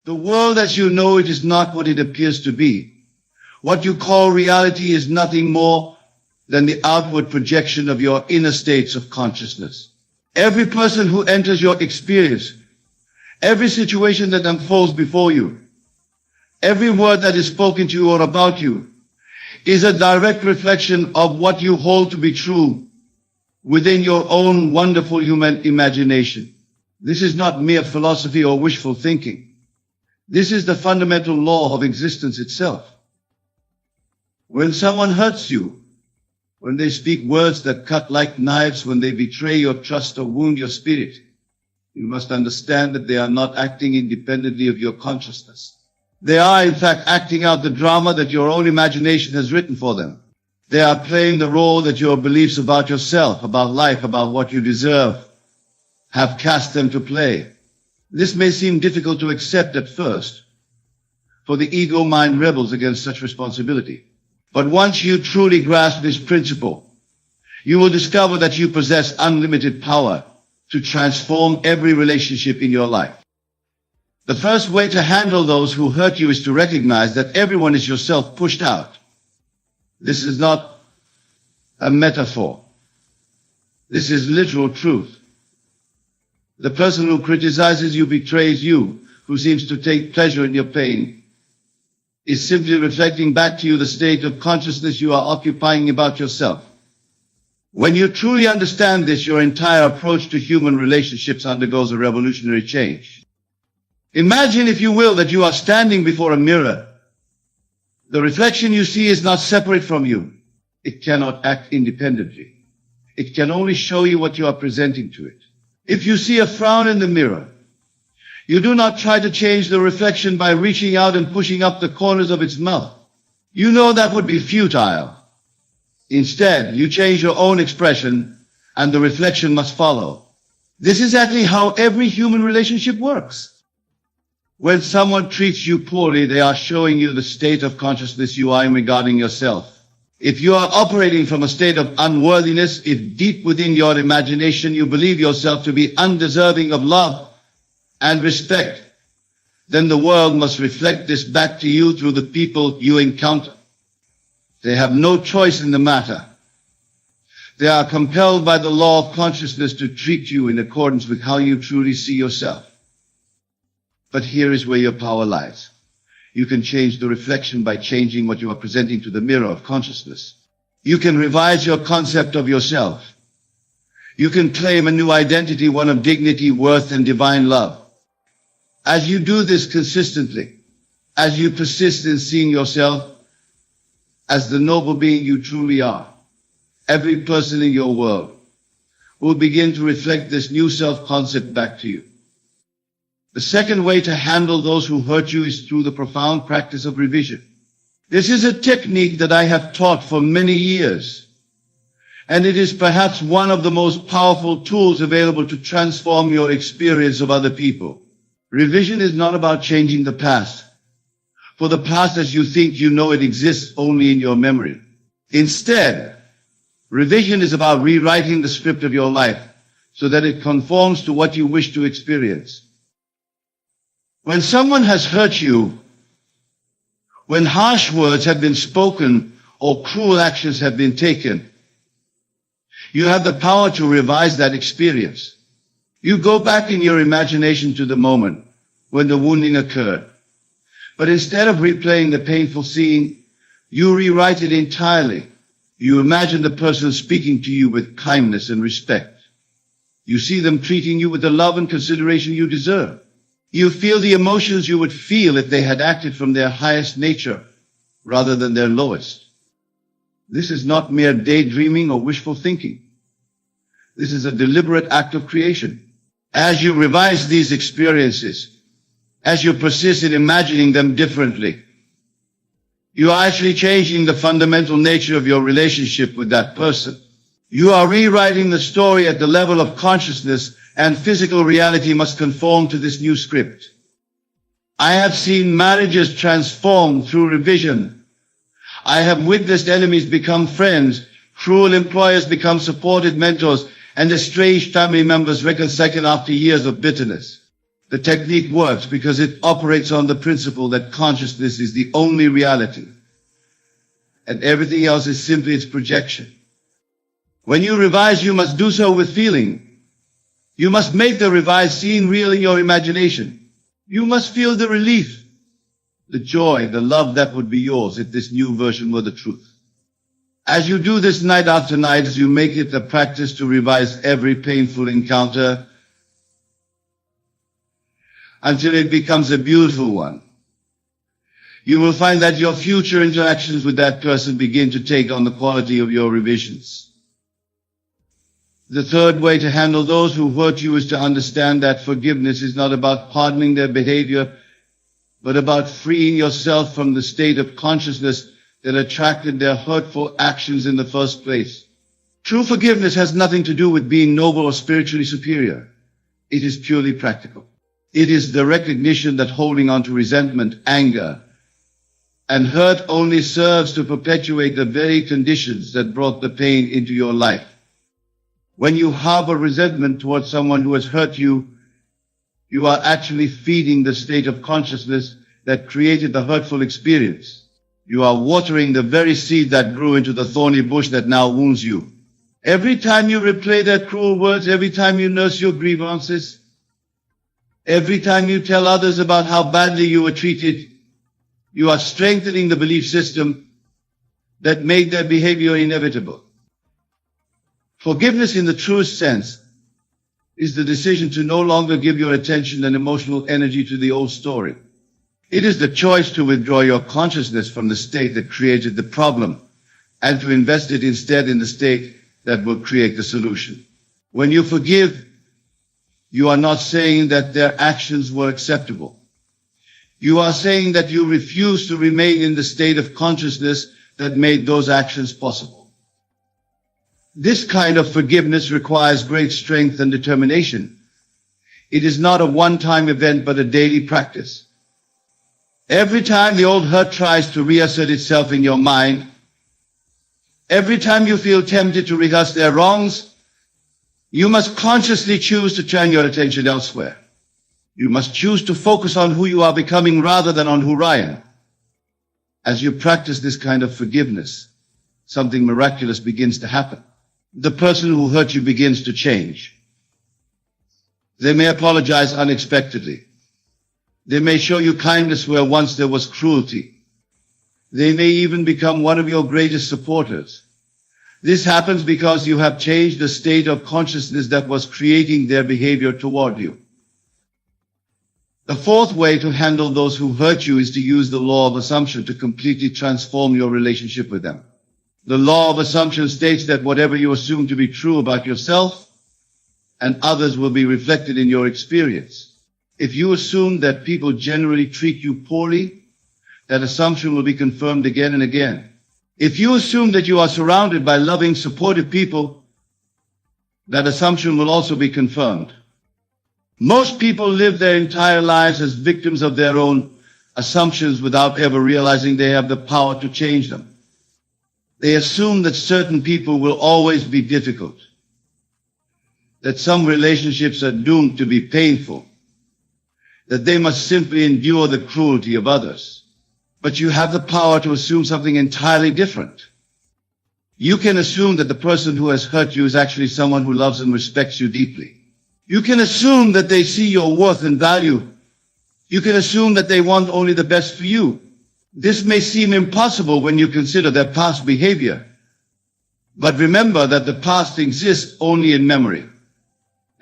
The world as you know it is not what it appears to be. What you call reality is nothing more than the outward projection of your inner states of consciousness. Every person who enters your experience, every situation that unfolds before you, every word that is spoken to you or about you, is a direct reflection of what you hold to be true within your own wonderful human imagination. This is not mere philosophy or wishful thinking. This is the fundamental law of existence itself. When someone hurts you, when they speak words that cut like knives, when they betray your trust or wound your spirit, you must understand that they are not acting independently of your consciousness. They are, in fact, acting out the drama that your own imagination has written for them. They are playing the role that your beliefs about yourself, about life, about what you deserve, have cast them to play. This may seem difficult to accept at first, for the ego mind rebels against such responsibility. But once you truly grasp this principle, you will discover that you possess unlimited power to transform every relationship in your life. The first way to handle those who hurt you is to recognize that everyone is yourself pushed out. This is not a metaphor. This is literal truth. The person who criticizes you, betrays you, who seems to take pleasure in your pain, is simply reflecting back to you the state of consciousness you are occupying about yourself. When you truly understand this, your entire approach to human relationships undergoes a revolutionary change. Imagine, if you will, that you are standing before a mirror. The reflection you see is not separate from you. It cannot act independently. It can only show you what you are presenting to it. If you see a frown in the mirror, you do not try to change the reflection by reaching out and pushing up the corners of its mouth. You know that would be futile. Instead, you change your own expression, and the reflection must follow. This is exactly how every human relationship works. When someone treats you poorly, they are showing you the state of consciousness you are in regarding yourself. If you are operating from a state of unworthiness, if deep within your imagination you believe yourself to be undeserving of love and respect, then the world must reflect this back to you through the people you encounter. They have no choice in the matter. They are compelled by the law of consciousness to treat you in accordance with how you truly see yourself. But here is where your power lies. You can change the reflection by changing what you are presenting to the mirror of consciousness. You can revise your concept of yourself. You can claim a new identity, one of dignity, worth, and divine love. As you do this consistently, as you persist in seeing yourself as the noble being you truly are, every person in your world will begin to reflect this new self-concept back to you. The second way to handle those who hurt you is through the profound practice of revision. This is a technique that I have taught for many years, and it is perhaps one of the most powerful tools available to transform your experience of other people. Revision is not about changing the past, for the past as you think you know it exists only in your memory. Instead, revision is about rewriting the script of your life so that it conforms to what you wish to experience. When someone has hurt you, when harsh words have been spoken or cruel actions have been taken, you have the power to revise that experience. You go back in your imagination to the moment when the wounding occurred. But instead of replaying the painful scene, you rewrite it entirely. You imagine the person speaking to you with kindness and respect. You see them treating you with the love and consideration you deserve. You feel the emotions you would feel if they had acted from their highest nature rather than their lowest. This is not mere daydreaming or wishful thinking. This is a deliberate act of creation. As you revise these experiences, as you persist in imagining them differently, you are actually changing the fundamental nature of your relationship with that person. You are rewriting the story at the level of consciousness, and physical reality must conform to this new script. I have seen marriages transform through revision. I have witnessed enemies become friends, cruel employers become supported mentors, and estranged family members reconciled after years of bitterness. The technique works because it operates on the principle that consciousness is the only reality, and everything else is simply its projection. When you revise, you must do so with feeling. You must make the revised scene real in your imagination. You must feel the relief, the joy, the love that would be yours if this new version were the truth. As you do this night after night, as you make it a practice to revise every painful encounter until it becomes a beautiful one, you will find that your future interactions with that person begin to take on the quality of your revisions. The third way to handle those who hurt you is to understand that forgiveness is not about pardoning their behavior, but about freeing yourself from the state of consciousness that attracted their hurtful actions in the first place. True forgiveness has nothing to do with being noble or spiritually superior. It is purely practical. It is the recognition that holding on to resentment, anger, and hurt only serves to perpetuate the very conditions that brought the pain into your life. When you harbor resentment towards someone who has hurt you, you are actually feeding the state of consciousness that created the hurtful experience. You are watering the very seed that grew into the thorny bush that now wounds you. Every time you replay their cruel words, every time you nurse your grievances, every time you tell others about how badly you were treated, you are strengthening the belief system that made their behavior inevitable. Forgiveness in the truest sense is the decision to no longer give your attention and emotional energy to the old story. It is the choice to withdraw your consciousness from the state that created the problem and to invest it instead in the state that will create the solution. When you forgive, you are not saying that their actions were acceptable. You are saying that you refuse to remain in the state of consciousness that made those actions possible. This kind of forgiveness requires great strength and determination. It is not a one-time event, but a daily practice. Every time the old hurt tries to reassert itself in your mind, every time you feel tempted to rehearse their wrongs, you must consciously choose to turn your attention elsewhere. You must choose to focus on who you are becoming rather than on who I am. As you practice this kind of forgiveness, something miraculous begins to happen. The person who hurt you begins to change. They may apologize unexpectedly. They may show you kindness where once there was cruelty. They may even become one of your greatest supporters. This happens because you have changed the state of consciousness that was creating their behavior toward you. The fourth way to handle those who hurt you is to use the law of assumption to completely transform your relationship with them. The law of assumption states that whatever you assume to be true about yourself and others will be reflected in your experience. If you assume that people generally treat you poorly, that assumption will be confirmed again and again. If you assume that you are surrounded by loving, supportive people, that assumption will also be confirmed. Most people live their entire lives as victims of their own assumptions without ever realizing they have the power to change them. They assume that certain people will always be difficult, that some relationships are doomed to be painful, that they must simply endure the cruelty of others. But you have the power to assume something entirely different. You can assume that the person who has hurt you is actually someone who loves and respects you deeply. You can assume that they see your worth and value. You can assume that they want only the best for you. This may seem impossible when you consider their past behavior. But remember that the past exists only in memory,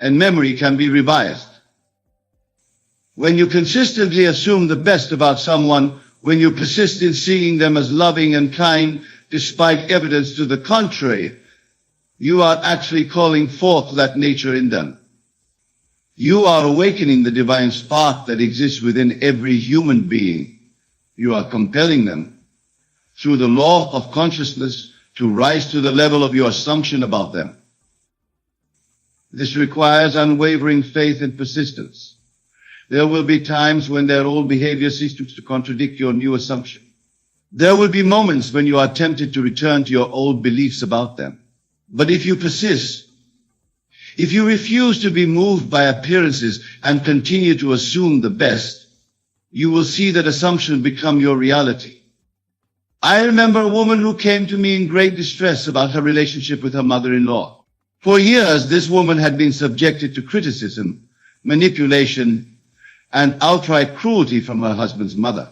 and memory can be revised. When you consistently assume the best about someone, when you persist in seeing them as loving and kind, despite evidence to the contrary, you are actually calling forth that nature in them. You are awakening the divine spark that exists within every human being. You are compelling them, through the law of consciousness, to rise to the level of your assumption about them. This requires unwavering faith and persistence. There will be times when their old behavior ceases to contradict your new assumption. There will be moments when you are tempted to return to your old beliefs about them. But if you persist, If you refuse to be moved by appearances and continue to assume the best, you will see that assumption become your reality. I remember a woman who came to me in great distress about her relationship with her mother-in-law. For years, this woman had been subjected to criticism, manipulation, and outright cruelty from her husband's mother.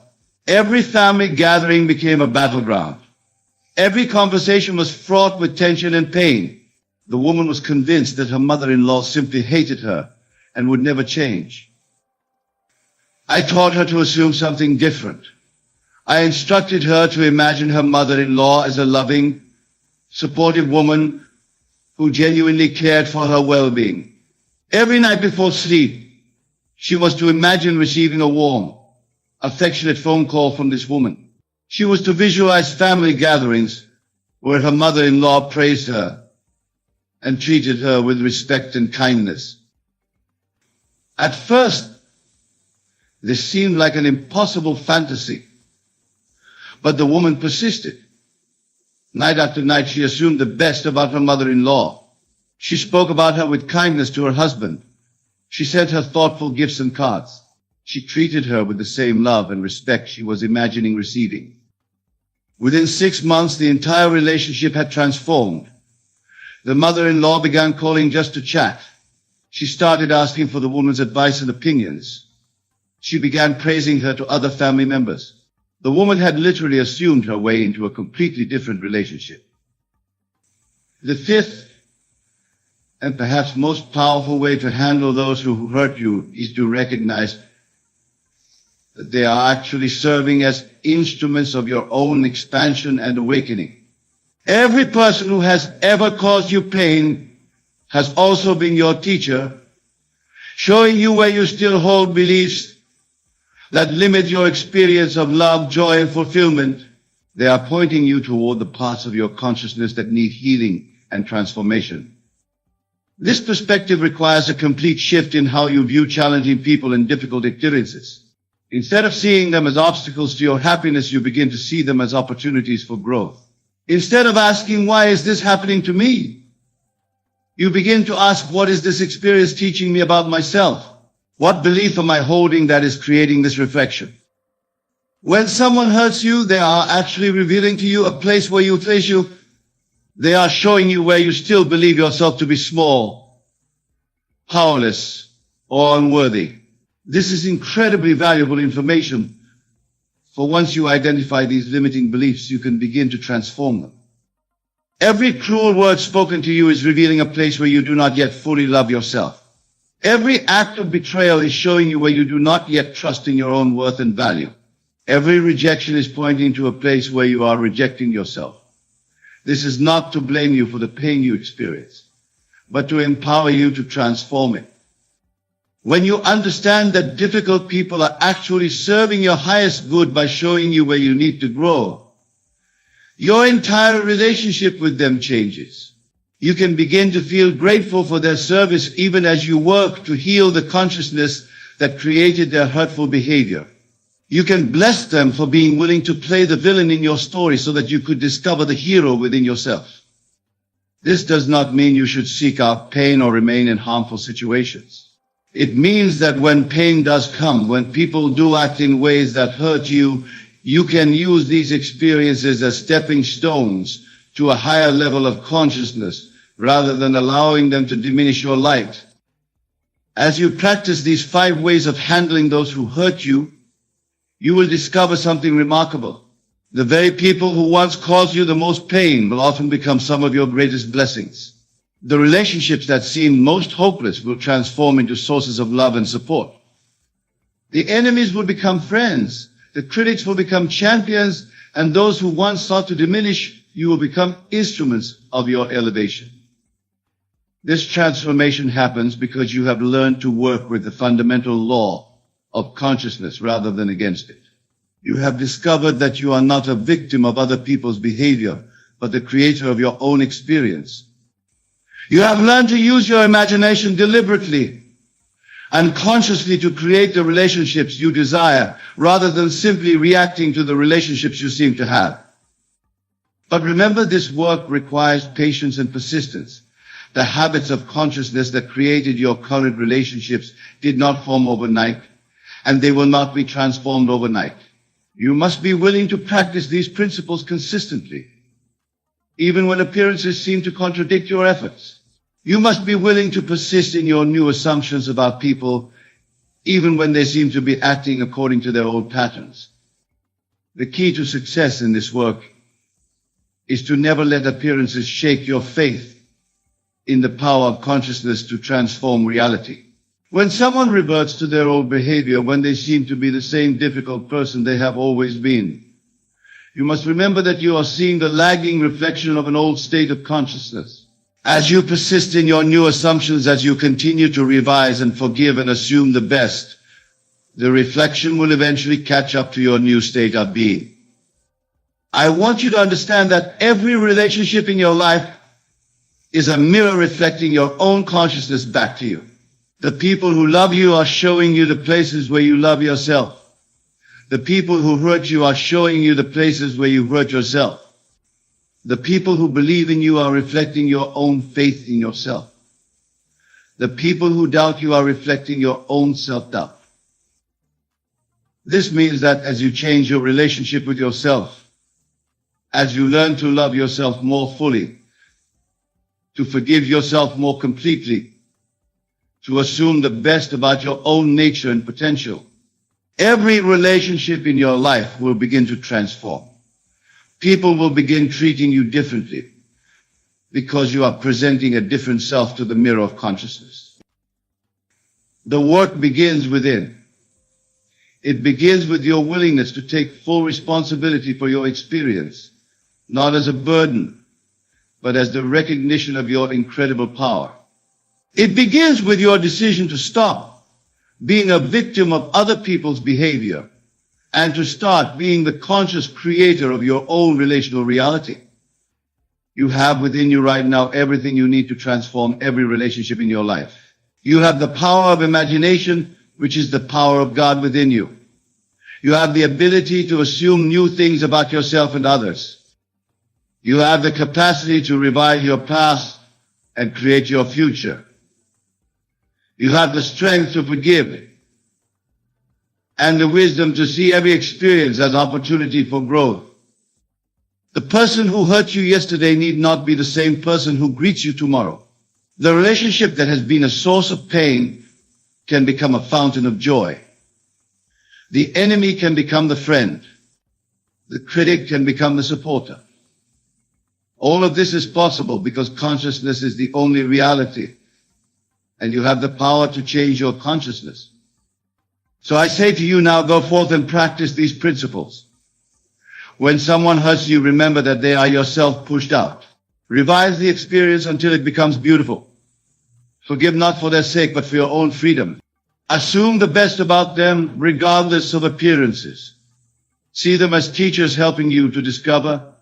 Every family gathering became a battleground. Every conversation was fraught with tension and pain. The woman was convinced that her mother-in-law simply hated her and would never change. I taught her to assume something different. I instructed her to imagine her mother-in-law as a loving, supportive woman who genuinely cared for her well-being. Every night before sleep, she was to imagine receiving a warm, affectionate phone call from this woman. She was to visualize family gatherings where her mother-in-law praised her and treated her with respect and kindness. At first, this seemed like an impossible fantasy, but the woman persisted. Night after night, she assumed the best about her mother-in-law. She spoke about her with kindness to her husband. She sent her thoughtful gifts and cards. She treated her with the same love and respect she was imagining receiving. Within 6 months, the entire relationship had transformed. The mother-in-law began calling just to chat. She started asking for the woman's advice and opinions. She began praising her to other family members. The woman had literally assumed her way into a completely different relationship. The fifth and perhaps most powerful way to handle those who hurt you is to recognize that they are actually serving as instruments of your own expansion and awakening. Every person who has ever caused you pain has also been your teacher, showing you where you still hold beliefs that limit your experience of love, joy, and fulfillment. They are pointing you toward the parts of your consciousness that need healing and transformation. This perspective requires a complete shift in how you view challenging people and difficult experiences. Instead of seeing them as obstacles to your happiness, you begin to see them as opportunities for growth. Instead of asking, why is this happening to me? You begin to ask, what is this experience teaching me about myself? What belief am I holding that is creating this reflection? When someone hurts you, they are actually revealing to you a place where you face you. They are showing you where you still believe yourself to be small, powerless, or unworthy. This is incredibly valuable information, for once you identify these limiting beliefs, you can begin to transform them. Every cruel word spoken to you is revealing a place where you do not yet fully love yourself. Every act of betrayal is showing you where you do not yet trust in your own worth and value. Every rejection is pointing to a place where you are rejecting yourself. This is not to blame you for the pain you experience, but to empower you to transform it. When you understand that difficult people are actually serving your highest good by showing you where you need to grow, your entire relationship with them changes. You can begin to feel grateful for their service even as you work to heal the consciousness that created their hurtful behavior. You can bless them for being willing to play the villain in your story so that you could discover the hero within yourself. This does not mean you should seek out pain or remain in harmful situations. It means that when pain does come, when people do act in ways that hurt you, you can use these experiences as stepping stones to a higher level of consciousness, rather than allowing them to diminish your light. As you practice these 5 ways of handling those who hurt you, you will discover something remarkable. The very people who once caused you the most pain will often become some of your greatest blessings. The relationships that seemed most hopeless will transform into sources of love and support. The enemies will become friends, the critics will become champions, and those who once sought to diminish you will become instruments of your elevation. This transformation happens because you have learned to work with the fundamental law of consciousness rather than against it. You have discovered that you are not a victim of other people's behavior, but the creator of your own experience. You have learned to use your imagination deliberately and consciously to create the relationships you desire, rather than simply reacting to the relationships you seem to have. But remember, this work requires patience and persistence. The habits of consciousness that created your current relationships did not form overnight, and they will not be transformed overnight. You must be willing to practice these principles consistently, even when appearances seem to contradict your efforts. You must be willing to persist in your new assumptions about people, even when they seem to be acting according to their old patterns. The key to success in this work is to never let appearances shake your faith in the power of consciousness to transform reality. When someone reverts to their old behavior, when they seem to be the same difficult person they have always been, you must remember that you are seeing the lagging reflection of an old state of consciousness. As you persist in your new assumptions, as you continue to revise and forgive and assume the best, the reflection will eventually catch up to your new state of being. I want you to understand that every relationship in your life is a mirror reflecting your own consciousness back to you. The people who love you are showing you the places where you love yourself. The people who hurt you are showing you the places where you hurt yourself. The people who believe in you are reflecting your own faith in yourself. The people who doubt you are reflecting your own self-doubt. This means that as you change your relationship with yourself, as you learn to love yourself more fully, to forgive yourself more completely, to assume the best about your own nature and potential, every relationship in your life will begin to transform. People will begin treating you differently because you are presenting a different self to the mirror of consciousness. The work begins within. It begins with your willingness to take full responsibility for your experience, not as a burden, but as the recognition of your incredible power. It begins with your decision to stop being a victim of other people's behavior and to start being the conscious creator of your own relational reality. You have within you right now everything you need to transform every relationship in your life. You have the power of imagination, which is the power of God within you. You have the ability to assume new things about yourself and others. You have the capacity to revise your past and create your future. You have the strength to forgive and the wisdom to see every experience as opportunity for growth. The person who hurt you yesterday need not be the same person who greets you tomorrow. The relationship that has been a source of pain can become a fountain of joy. The enemy can become the friend. The critic can become the supporter. All of this is possible because consciousness is the only reality, and you have the power to change your consciousness. So I say to you now, go forth and practice these principles. When someone hurts you, remember that they are yourself pushed out. Revise the experience until it becomes beautiful. Forgive not for their sake, but for your own freedom. Assume the best about them, regardless of appearances. See them as teachers helping you to discover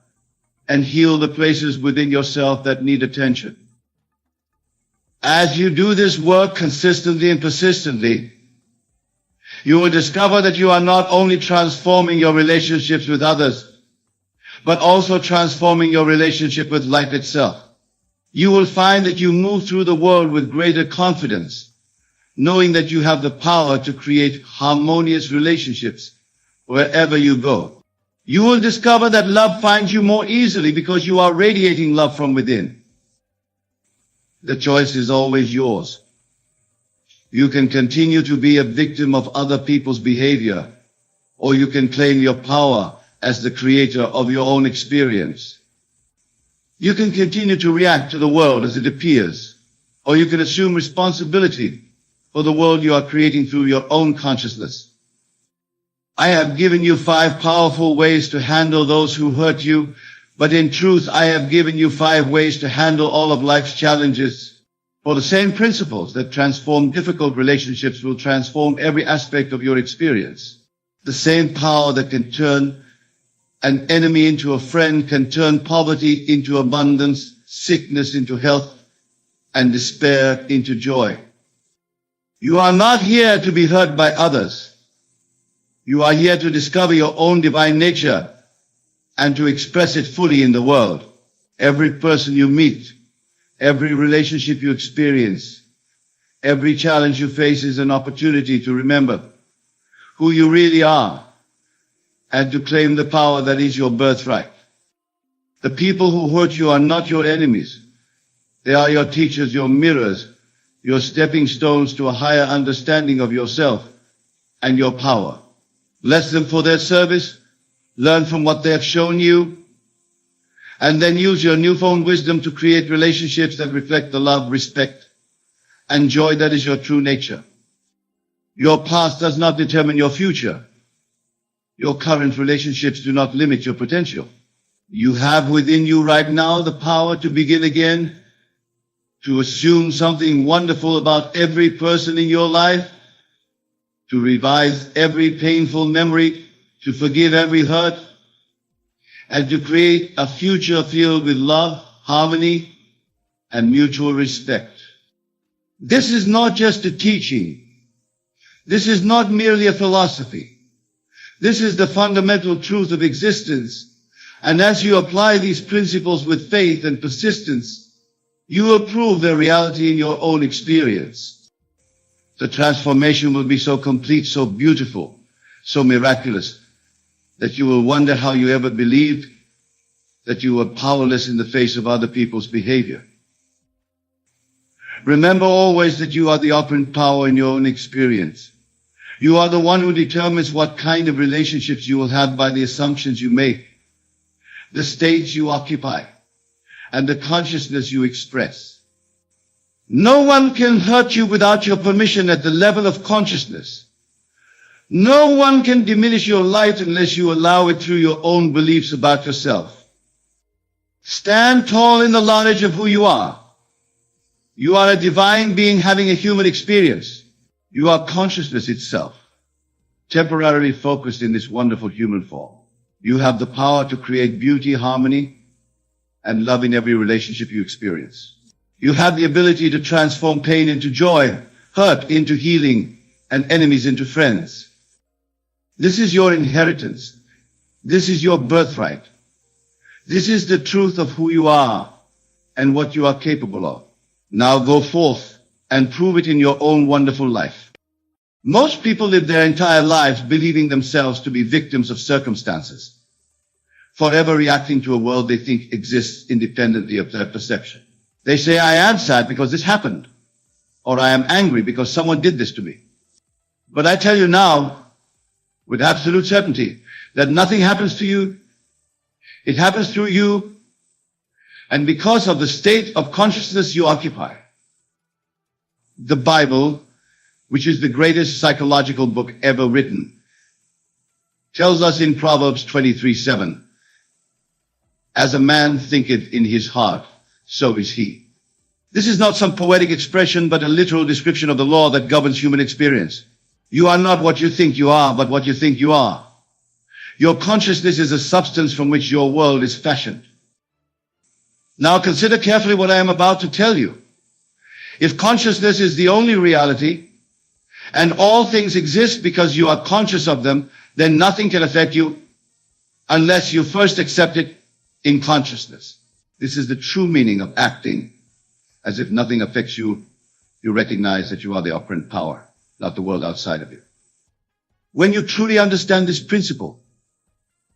and heal the places within yourself that need attention. As you do this work consistently and persistently, you will discover that you are not only transforming your relationships with others, but also transforming your relationship with life itself. You will find that you move through the world with greater confidence, knowing that you have the power to create harmonious relationships wherever you go. You will discover that love finds you more easily because you are radiating love from within. The choice is always yours. You can continue to be a victim of other people's behavior, or you can claim your power as the creator of your own experience. You can continue to react to the world as it appears, or you can assume responsibility for the world you are creating through your own consciousness. I have given you 5 powerful ways to handle those who hurt you, but in truth, I have given you 5 ways to handle all of life's challenges. For the same principles that transform difficult relationships will transform every aspect of your experience. The same power that can turn an enemy into a friend can turn poverty into abundance, sickness into health, and despair into joy. You are not here to be hurt by others. You are here to discover your own divine nature and to express it fully in the world. Every person you meet, Every relationship you experience, every challenge you face is an opportunity to remember who you really are and to claim the power that is your birthright. The people who hurt you are not your enemies. They are your teachers, your mirrors, your stepping stones to a higher understanding of yourself and your power. Bless them for their service, learn from what they have shown you, and then use your newfound wisdom to create relationships that reflect the love, respect, and joy that is your true nature. Your past does not determine your future. Your current relationships do not limit your potential. You have within you right now the power to begin again, to assume something wonderful about every person in your life, to revise every painful memory, to forgive every hurt, and to create a future filled with love, harmony, and mutual respect. This is not just a teaching. This is not merely a philosophy. This is the fundamental truth of existence. And as you apply these principles with faith and persistence, you will prove their reality in your own experience. The transformation will be so complete, so beautiful, so miraculous, that you will wonder how you ever believed that you were powerless in the face of other people's behavior. Remember always that you are the operant power in your own experience. You are the one who determines what kind of relationships you will have by the assumptions you make, the states you occupy, and the consciousness you express. No one can hurt you without your permission at the level of consciousness. No one can diminish your light unless you allow it through your own beliefs about yourself. Stand tall in the knowledge of who you are. You are a divine being having a human experience. You are consciousness itself, temporarily focused in this wonderful human form. You have the power to create beauty, harmony, and love in every relationship you experience. You have the ability to transform pain into joy, hurt into healing, and enemies into friends. This is your inheritance. This is your birthright. This is the truth of who you are and what you are capable of. Now go forth and prove it in your own wonderful life. Most people live their entire lives believing themselves to be victims of circumstances, forever reacting to a world they think exists independently of their perception. They say, I am sad because this happened, or I am angry because someone did this to me. But I tell you now, with absolute certainty, that nothing happens to you. It happens through you, and because of the state of consciousness you occupy. The Bible, which is the greatest psychological book ever written, tells us in Proverbs 23:7, as a man thinketh in his heart, so is he. This is not some poetic expression, but a literal description of the law that governs human experience. You are not what you think you are, but what you think you are. Your consciousness is a substance from which your world is fashioned. Now consider carefully what I am about to tell you. If consciousness is the only reality, and all things exist because you are conscious of them, then nothing can affect you unless you first accept it in consciousness. This is the true meaning of acting as if nothing affects you. You recognize that you are the operant power, not the world outside of you. When you truly understand this principle,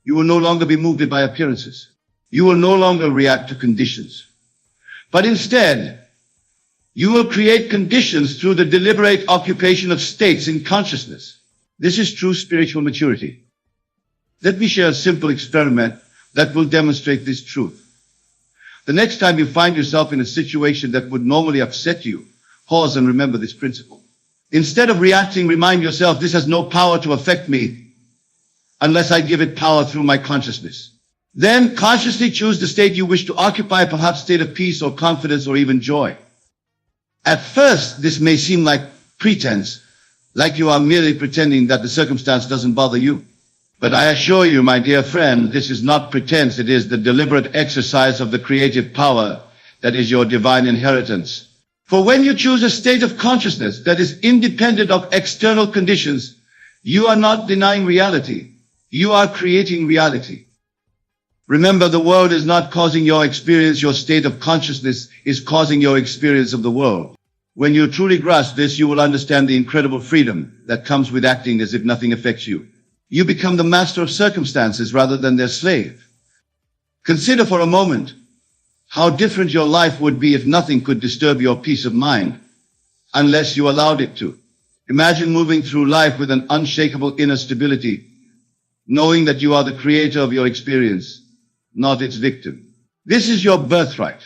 you will no longer be moved by appearances. You will no longer react to conditions. But instead, you will create conditions through the deliberate occupation of states in consciousness. This is true spiritual maturity. Let me share a simple experiment that will demonstrate this truth. The next time you find yourself in a situation that would normally upset you, pause and remember this principle. Instead of reacting, remind yourself, this has no power to affect me unless I give it power through my consciousness. Then consciously choose the state you wish to occupy, perhaps state of peace or confidence or even joy. At first, this may seem like pretense, like you are merely pretending that the circumstance doesn't bother you. But I assure you, my dear friend, this is not pretense. It is the deliberate exercise of the creative power that is your divine inheritance. For when you choose a state of consciousness that is independent of external conditions, you are not denying reality. You are creating reality. Remember, the world is not causing your experience. Your state of consciousness is causing your experience of the world. When you truly grasp this, you will understand the incredible freedom that comes with acting as if nothing affects you. You become the master of circumstances rather than their slave. Consider for a moment how different your life would be if nothing could disturb your peace of mind unless you allowed it to. Imagine moving through life with an unshakable inner stability, knowing that you are the creator of your experience, not its victim. This is your birthright,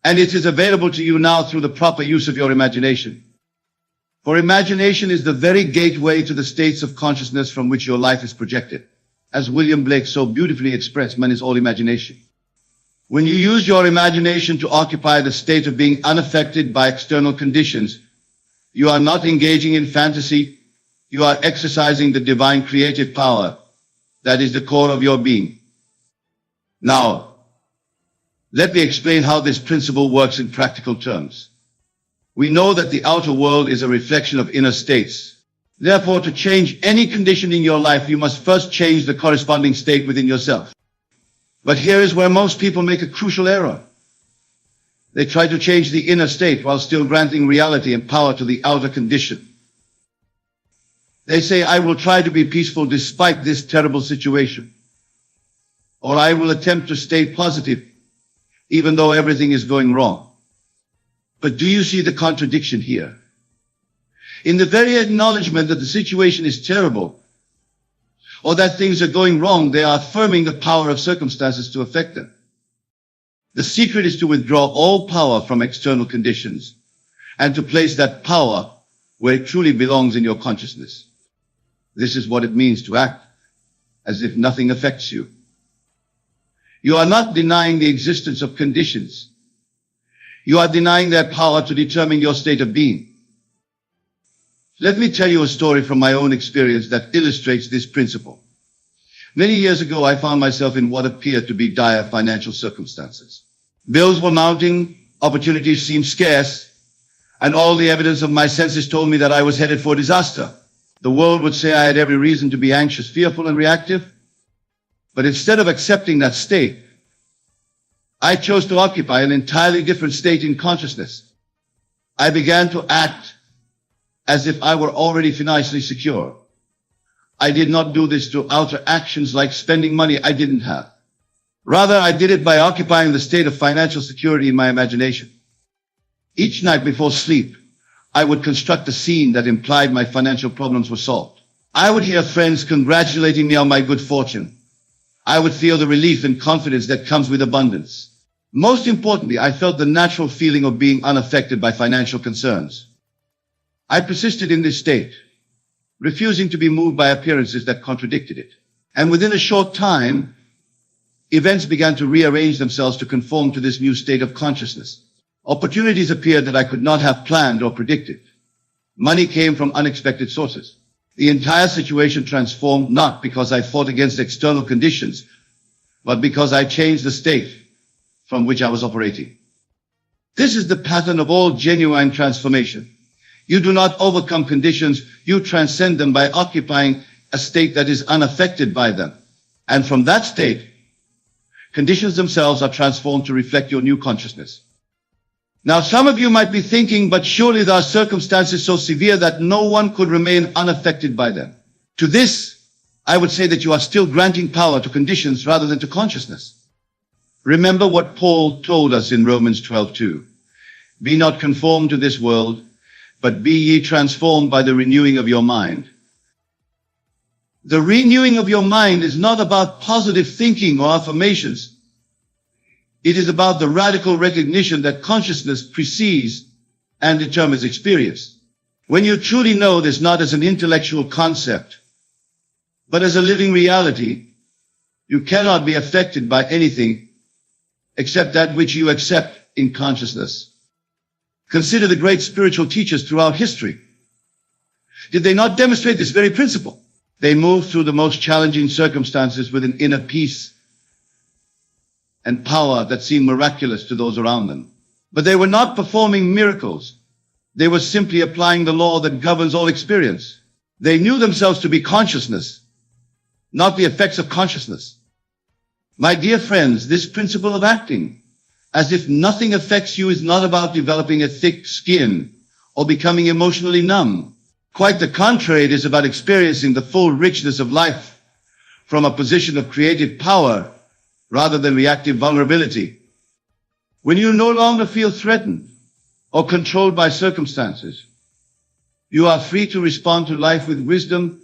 and it is available to you now through the proper use of your imagination. For imagination is the very gateway to the states of consciousness from which your life is projected. As William Blake so beautifully expressed, man is all imagination. When you use your imagination to occupy the state of being unaffected by external conditions, you are not engaging in fantasy, you are exercising the divine creative power that is the core of your being. Now, let me explain how this principle works in practical terms. We know that the outer world is a reflection of inner states. Therefore, to change any condition in your life, you must first change the corresponding state within yourself. But here is where most people make a crucial error. They try to change the inner state while still granting reality and power to the outer condition. They say, I will try to be peaceful despite this terrible situation. Or I will attempt to stay positive even though everything is going wrong. But do you see the contradiction here? In the very acknowledgement that the situation is terrible, or that things are going wrong, they are affirming the power of circumstances to affect them. The secret is to withdraw all power from external conditions and to place that power where it truly belongs in your consciousness. This is what it means to act as if nothing affects you. You are not denying the existence of conditions. You are denying their power to determine your state of being. Let me tell you a story from my own experience that illustrates this principle. Many years ago, I found myself in what appeared to be dire financial circumstances. Bills were mounting, opportunities seemed scarce, and all the evidence of my senses told me that I was headed for disaster. The world would say I had every reason to be anxious, fearful, and reactive. But instead of accepting that state, I chose to occupy an entirely different state in consciousness. I began to act as if I were already financially secure. I did not do this through outer actions like spending money I didn't have. Rather, I did it by occupying the state of financial security in my imagination. Each night before sleep, I would construct a scene that implied my financial problems were solved. I would hear friends congratulating me on my good fortune. I would feel the relief and confidence that comes with abundance. Most importantly, I felt the natural feeling of being unaffected by financial concerns. I persisted in this state, refusing to be moved by appearances that contradicted it. And within a short time, events began to rearrange themselves to conform to this new state of consciousness. Opportunities appeared that I could not have planned or predicted. Money came from unexpected sources. The entire situation transformed not because I fought against external conditions, but because I changed the state from which I was operating. This is the pattern of all genuine transformation. You do not overcome conditions, you transcend them by occupying a state that is unaffected by them. And from that state, conditions themselves are transformed to reflect your new consciousness. Now, some of you might be thinking, but surely there are circumstances so severe that no one could remain unaffected by them. To this, I would say that you are still granting power to conditions rather than to consciousness. Remember what Paul told us in Romans 12:2. Be not conformed to this world, but be ye transformed by the renewing of your mind. The renewing of your mind is not about positive thinking or affirmations. It is about the radical recognition that consciousness precedes and determines experience. When you truly know this not as an intellectual concept, but as a living reality, you cannot be affected by anything except that which you accept in consciousness. Consider the great spiritual teachers throughout history. Did they not demonstrate this very principle? They moved through the most challenging circumstances with an inner peace and power that seemed miraculous to those around them. But they were not performing miracles. They were simply applying the law that governs all experience. They knew themselves to be consciousness, not the effects of consciousness. My dear friends, this principle of acting as if nothing affects you is not about developing a thick skin or becoming emotionally numb. Quite the contrary, it is about experiencing the full richness of life from a position of creative power rather than reactive vulnerability. When you no longer feel threatened or controlled by circumstances, you are free to respond to life with wisdom,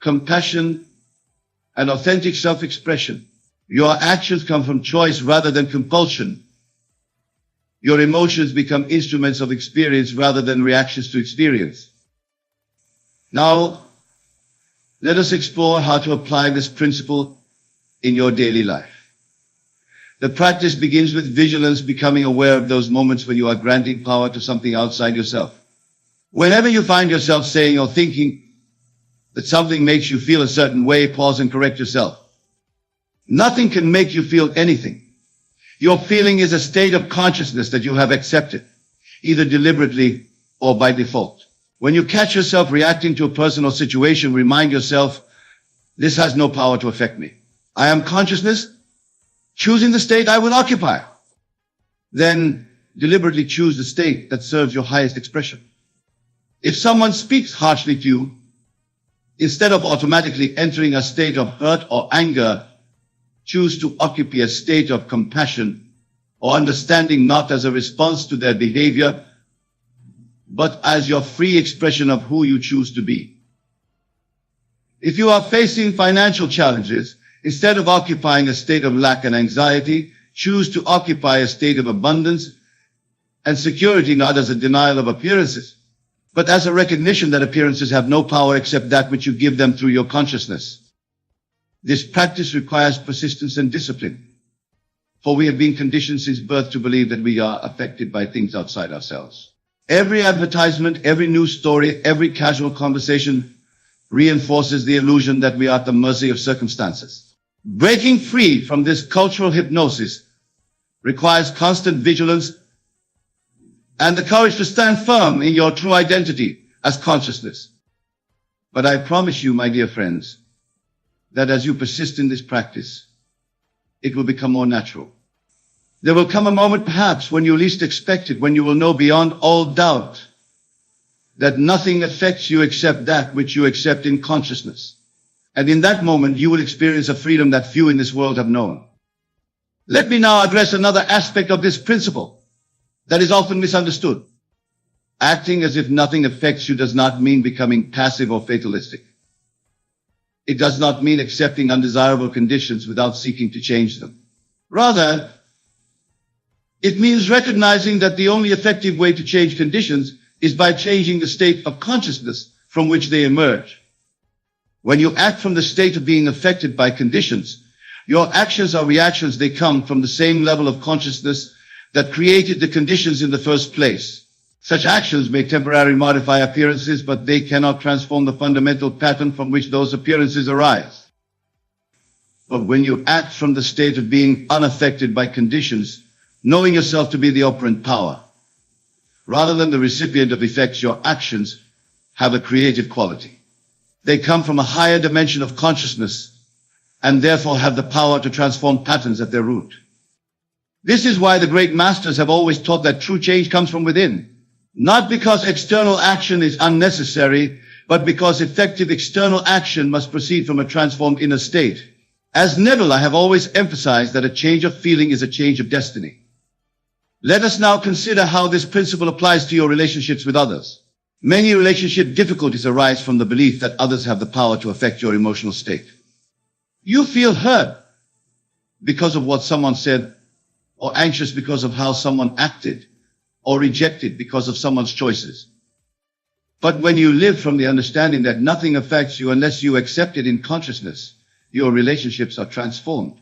compassion, and authentic self-expression. Your actions come from choice rather than compulsion. Your emotions become instruments of experience rather than reactions to experience. Now, let us explore how to apply this principle in your daily life. The practice begins with vigilance, becoming aware of those moments when you are granting power to something outside yourself. Whenever you find yourself saying or thinking that something makes you feel a certain way, pause and correct yourself. Nothing can make you feel anything. Your feeling is a state of consciousness that you have accepted, either deliberately or by default. When you catch yourself reacting to a person or situation, remind yourself, this has no power to affect me. I am consciousness, choosing the state I will occupy. Then deliberately choose the state that serves your highest expression. If someone speaks harshly to you, instead of automatically entering a state of hurt or anger, choose to occupy a state of compassion or understanding, not as a response to their behavior, but as your free expression of who you choose to be. If you are facing financial challenges, instead of occupying a state of lack and anxiety, choose to occupy a state of abundance and security, not as a denial of appearances, but as a recognition that appearances have no power except that which you give them through your consciousness. This practice requires persistence and discipline, for we have been conditioned since birth to believe that we are affected by things outside ourselves. Every advertisement, every news story, every casual conversation reinforces the illusion that we are at the mercy of circumstances. Breaking free from this cultural hypnosis requires constant vigilance and the courage to stand firm in your true identity as consciousness. But I promise you, my dear friends, that as you persist in this practice, it will become more natural. There will come a moment, perhaps, when you least expect it, when you will know beyond all doubt that nothing affects you except that which you accept in consciousness. And in that moment, you will experience a freedom that few in this world have known. Let me now address another aspect of this principle that is often misunderstood. Acting as if nothing affects you does not mean becoming passive or fatalistic. It does not mean accepting undesirable conditions without seeking to change them. Rather, it means recognizing that the only effective way to change conditions is by changing the state of consciousness from which they emerge. When you act from the state of being affected by conditions, your actions are reactions. They come from the same level of consciousness that created the conditions in the first place. Such actions may temporarily modify appearances, but they cannot transform the fundamental pattern from which those appearances arise. But when you act from the state of being unaffected by conditions, knowing yourself to be the operant power, rather than the recipient of effects, your actions have a creative quality. They come from a higher dimension of consciousness and therefore have the power to transform patterns at their root. This is why the great masters have always taught that true change comes from within. Not because external action is unnecessary, but because effective external action must proceed from a transformed inner state. As Neville, I have always emphasized that a change of feeling is a change of destiny. Let us now consider how this principle applies to your relationships with others. Many relationship difficulties arise from the belief that others have the power to affect your emotional state. You feel hurt because of what someone said, or anxious because of how someone acted, or rejected because of someone's choices. But when you live from the understanding that nothing affects you unless you accept it in consciousness, your relationships are transformed.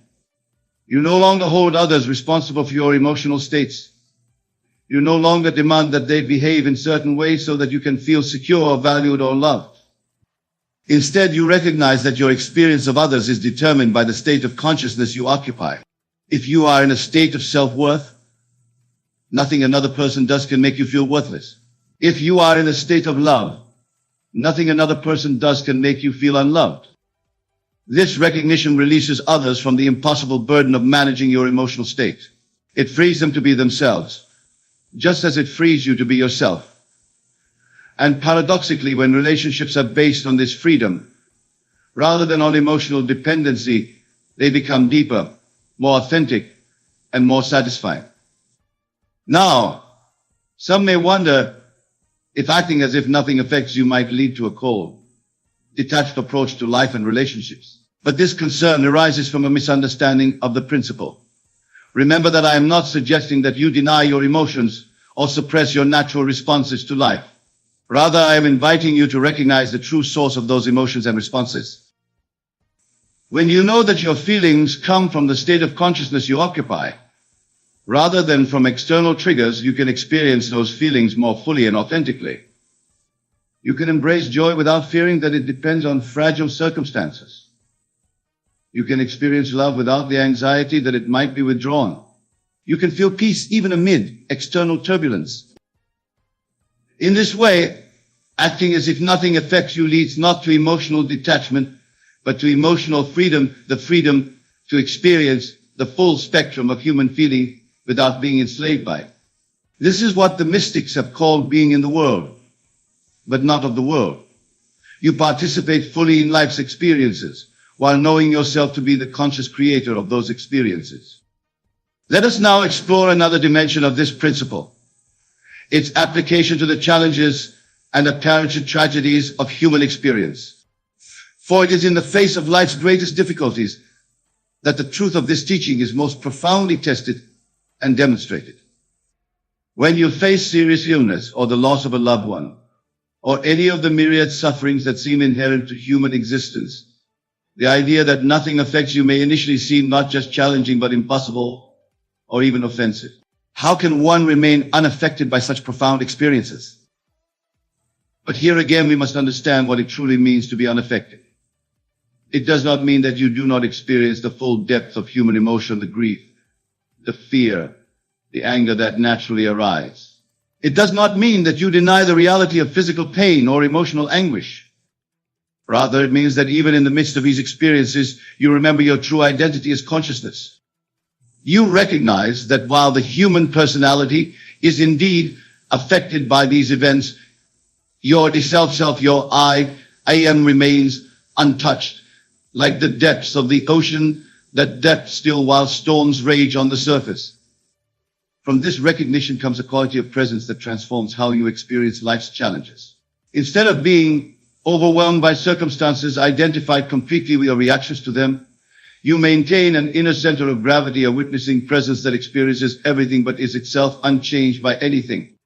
You no longer hold others responsible for your emotional states. You no longer demand that they behave in certain ways so that you can feel secure, valued, or loved. Instead, you recognize that your experience of others is determined by the state of consciousness you occupy. If you are in a state of self-worth, nothing another person does can make you feel worthless. If you are in a state of love, nothing another person does can make you feel unloved. This recognition releases others from the impossible burden of managing your emotional state. It frees them to be themselves, just as it frees you to be yourself. And paradoxically, when relationships are based on this freedom, rather than on emotional dependency, they become deeper, more authentic, and more satisfying. Now, some may wonder if acting as if nothing affects you might lead to a cold, detached approach to life and relationships. But this concern arises from a misunderstanding of the principle. Remember that I am not suggesting that you deny your emotions or suppress your natural responses to life. Rather, I am inviting you to recognize the true source of those emotions and responses. When you know that your feelings come from the state of consciousness you occupy, rather than from external triggers, you can experience those feelings more fully and authentically. You can embrace joy without fearing that it depends on fragile circumstances. You can experience love without the anxiety that it might be withdrawn. You can feel peace even amid external turbulence. In this way, acting as if nothing affects you leads not to emotional detachment, but to emotional freedom, the freedom to experience the full spectrum of human feeling without being enslaved by it. This is what the mystics have called being in the world, but not of the world. You participate fully in life's experiences, while knowing yourself to be the conscious creator of those experiences. Let us now explore another dimension of this principle, its application to the challenges and apparent tragedies of human experience. For it is in the face of life's greatest difficulties that the truth of this teaching is most profoundly tested and demonstrated. When you face serious illness or the loss of a loved one, or any of the myriad sufferings that seem inherent to human existence, the idea that nothing affects you may initially seem not just challenging but impossible or even offensive. How can one remain unaffected by such profound experiences? But here again, we must understand what it truly means to be unaffected. It does not mean that you do not experience the full depth of human emotion, the grief, the fear, the anger that naturally arise. It does not mean that you deny the reality of physical pain or emotional anguish. Rather, it means that even in the midst of these experiences, you remember your true identity as consciousness. You recognize that while the human personality is indeed affected by these events, your self, your I am remains untouched, like the depths of the ocean that depth still while storms rage on the surface. From this recognition comes a quality of presence that transforms how you experience life's challenges. Instead of being overwhelmed by circumstances identified completely with your reactions to them, you maintain an inner center of gravity, a witnessing presence that experiences everything but is itself unchanged by anything.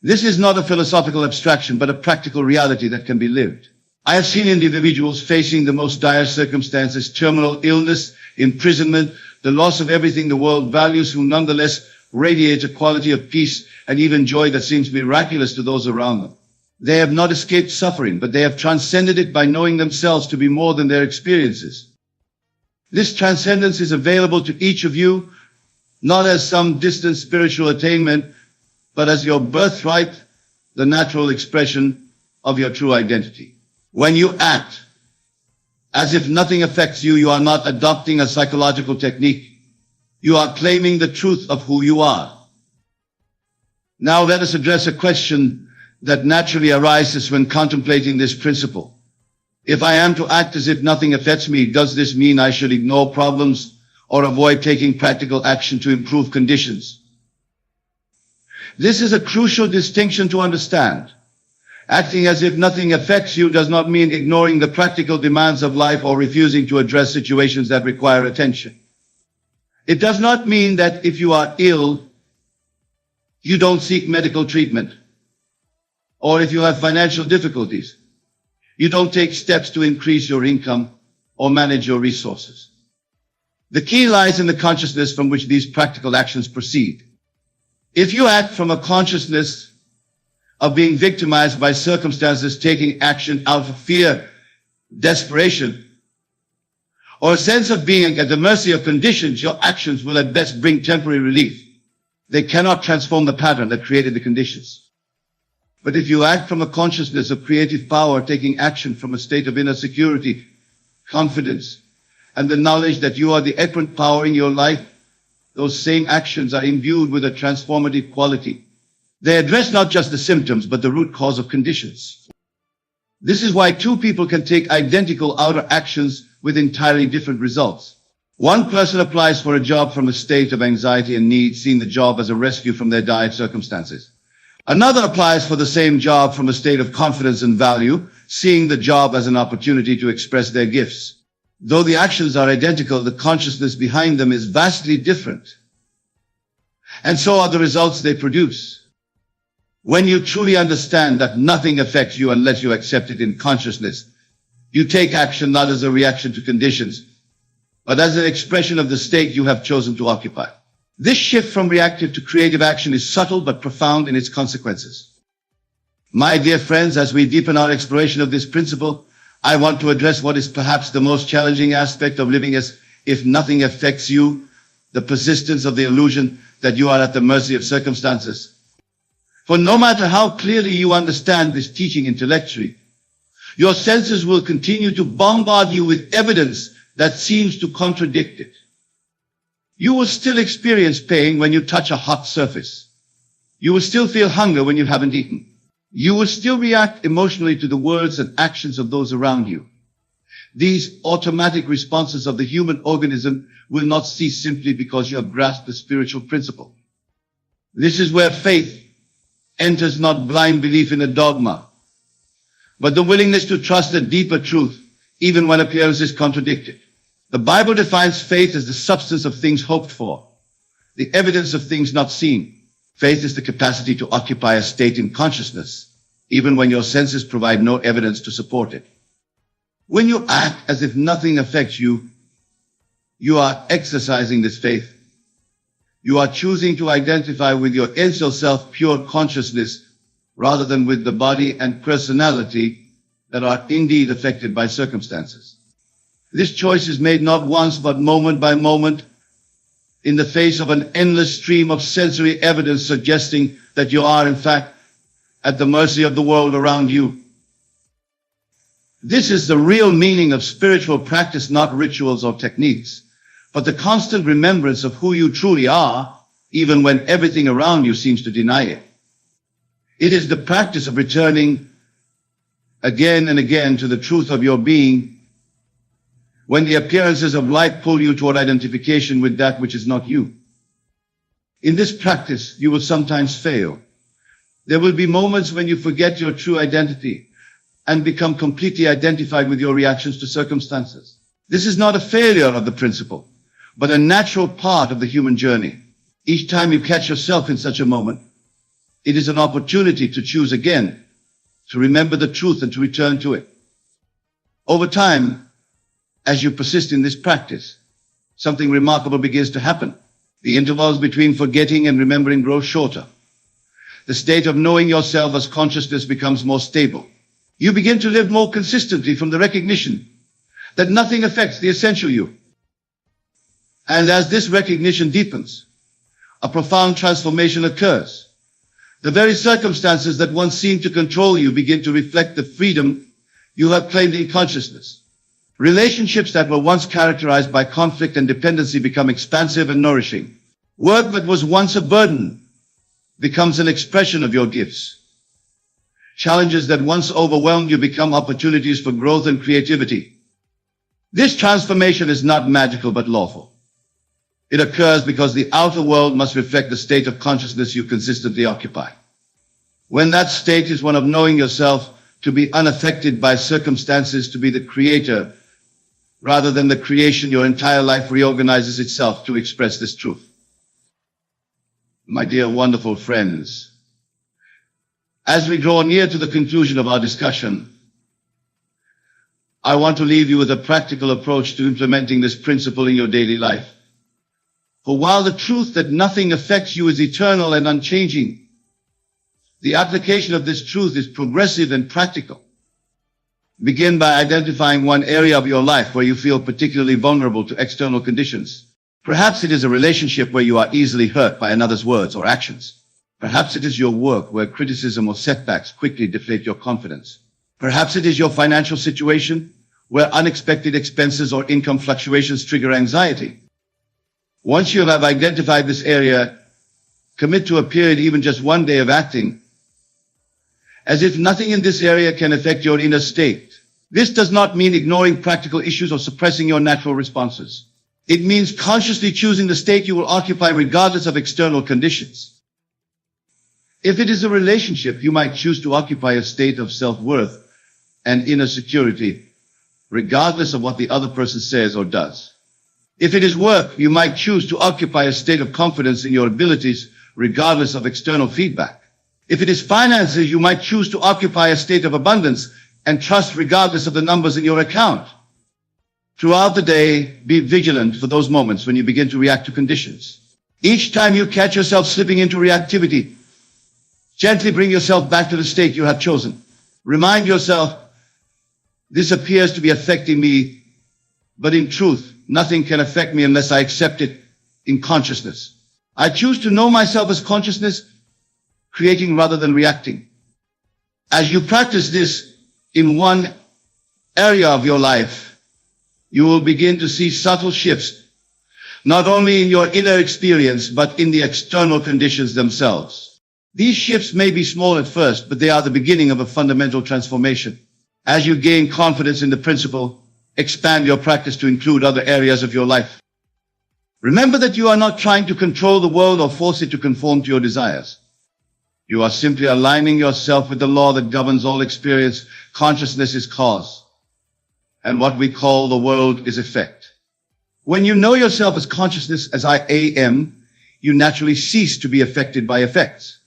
This is not a philosophical abstraction, but a practical reality that can be lived. I have seen individuals facing the most dire circumstances, terminal illness, imprisonment, the loss of everything the world values, who nonetheless radiate a quality of peace and even joy that seems miraculous to those around them. They have not escaped suffering, but they have transcended it by knowing themselves to be more than their experiences. This transcendence is available to each of you, not as some distant spiritual attainment, but as your birthright, the natural expression of your true identity. When you act as if nothing affects you, you are not adopting a psychological technique. You are claiming the truth of who you are. Now let us address a question that naturally arises when contemplating this principle. If I am to act as if nothing affects me, does this mean I should ignore problems or avoid taking practical action to improve conditions? This is a crucial distinction to understand. Acting as if nothing affects you does not mean ignoring the practical demands of life or refusing to address situations that require attention. It does not mean that if you are ill, you don't seek medical treatment. Or if you have financial difficulties, you don't take steps to increase your income or manage your resources. The key lies in the consciousness from which these practical actions proceed. If you act from a consciousness of being victimized by circumstances, taking action out of fear, desperation, or a sense of being at the mercy of conditions, your actions will at best bring temporary relief. They cannot transform the pattern that created the conditions. But if you act from a consciousness of creative power, taking action from a state of inner security, confidence, and the knowledge that you are the operant power in your life, those same actions are imbued with a transformative quality. They address not just the symptoms, but the root cause of conditions. This is why two people can take identical outer actions with entirely different results. One person applies for a job from a state of anxiety and need, seeing the job as a rescue from their dire circumstances. Another applies for the same job from a state of confidence and value, seeing the job as an opportunity to express their gifts. Though the actions are identical, the consciousness behind them is vastly different. And so are the results they produce. When you truly understand that nothing affects you unless you accept it in consciousness, you take action not as a reaction to conditions, but as an expression of the state you have chosen to occupy. This shift from reactive to creative action is subtle but profound in its consequences. My dear friends, as we deepen our exploration of this principle, I want to address what is perhaps the most challenging aspect of living as if nothing affects you, the persistence of the illusion that you are at the mercy of circumstances. For no matter how clearly you understand this teaching intellectually, your senses will continue to bombard you with evidence that seems to contradict it. You will still experience pain when you touch a hot surface. You will still feel hunger when you haven't eaten. You will still react emotionally to the words and actions of those around you. These automatic responses of the human organism will not cease simply because you have grasped the spiritual principle. This is where faith enters, not blind belief in a dogma, but the willingness to trust a deeper truth, even when appearances contradict it. The Bible defines faith as the substance of things hoped for, the evidence of things not seen. Faith is the capacity to occupy a state in consciousness, even when your senses provide no evidence to support it. When you act as if nothing affects you, you are exercising this faith. You are choosing to identify with your essential self, pure consciousness, rather than with the body and personality that are indeed affected by circumstances. This choice is made not once but moment by moment in the face of an endless stream of sensory evidence suggesting that you are in fact at the mercy of the world around you. This is the real meaning of spiritual practice, not rituals or techniques, but the constant remembrance of who you truly are, even when everything around you seems to deny it. It is the practice of returning again and again to the truth of your being when the appearances of life pull you toward identification with that which is not you. In this practice, you will sometimes fail. There will be moments when you forget your true identity and become completely identified with your reactions to circumstances. This is not a failure of the principle, but a natural part of the human journey. Each time you catch yourself in such a moment, it is an opportunity to choose again, to remember the truth and to return to it. Over time, as you persist in this practice, something remarkable begins to happen. The intervals between forgetting and remembering grow shorter. The state of knowing yourself as consciousness becomes more stable. You begin to live more consistently from the recognition that nothing affects the essential you. And as this recognition deepens, a profound transformation occurs. The very circumstances that once seemed to control you begin to reflect the freedom you have claimed in consciousness. Relationships that were once characterized by conflict and dependency become expansive and nourishing. Work that was once a burden becomes an expression of your gifts. Challenges that once overwhelmed you become opportunities for growth and creativity. This transformation is not magical but lawful. It occurs because the outer world must reflect the state of consciousness you consistently occupy. When that state is one of knowing yourself to be unaffected by circumstances, to be the creator, rather than the creation, your entire life reorganizes itself to express this truth. My dear wonderful friends, as we draw near to the conclusion of our discussion, I want to leave you with a practical approach to implementing this principle in your daily life. For while the truth that nothing affects you is eternal and unchanging, the application of this truth is progressive and practical. Begin by identifying one area of your life where you feel particularly vulnerable to external conditions. Perhaps it is a relationship where you are easily hurt by another's words or actions. Perhaps it is your work where criticism or setbacks quickly deflate your confidence. Perhaps it is your financial situation where unexpected expenses or income fluctuations trigger anxiety. Once you have identified this area, commit to a period, even just one day, of acting as if nothing in this area can affect your inner state. This does not mean ignoring practical issues or suppressing your natural responses. It means consciously choosing the state you will occupy regardless of external conditions. If it is a relationship, you might choose to occupy a state of self-worth and inner security, regardless of what the other person says or does. If it is work, you might choose to occupy a state of confidence in your abilities, regardless of external feedback. If it is finances, you might choose to occupy a state of abundance and trust regardless of the numbers in your account. Throughout the day, be vigilant for those moments when you begin to react to conditions. Each time you catch yourself slipping into reactivity, gently bring yourself back to the state you have chosen. Remind yourself, this appears to be affecting me, but in truth, nothing can affect me unless I accept it in consciousness. I choose to know myself as consciousness, creating rather than reacting. As you practice this in one area of your life, you will begin to see subtle shifts, not only in your inner experience, but in the external conditions themselves. These shifts may be small at first, but they are the beginning of a fundamental transformation. As you gain confidence in the principle, expand your practice to include other areas of your life. Remember that you are not trying to control the world or force it to conform to your desires. You are simply aligning yourself with the law that governs all experience. Consciousness is cause, and what we call the world is effect. When you know yourself as consciousness, as I am, you naturally cease to be affected by effects.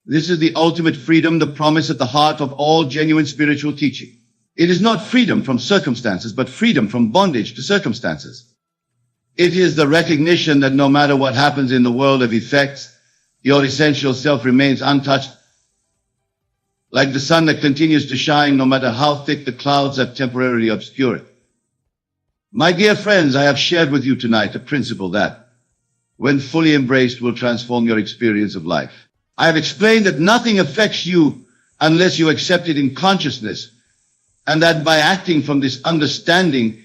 This is the ultimate freedom, the promise at the heart of all genuine spiritual teaching. It is not freedom from circumstances, but freedom from bondage to circumstances. It is the recognition that no matter what happens in the world of effects, your essential self remains untouched, like the sun that continues to shine no matter how thick the clouds have temporarily obscured it. My dear friends, I have shared with you tonight a principle that, when fully embraced, will transform your experience of life. I have explained that nothing affects you unless you accept it in consciousness, and that by acting from this understanding,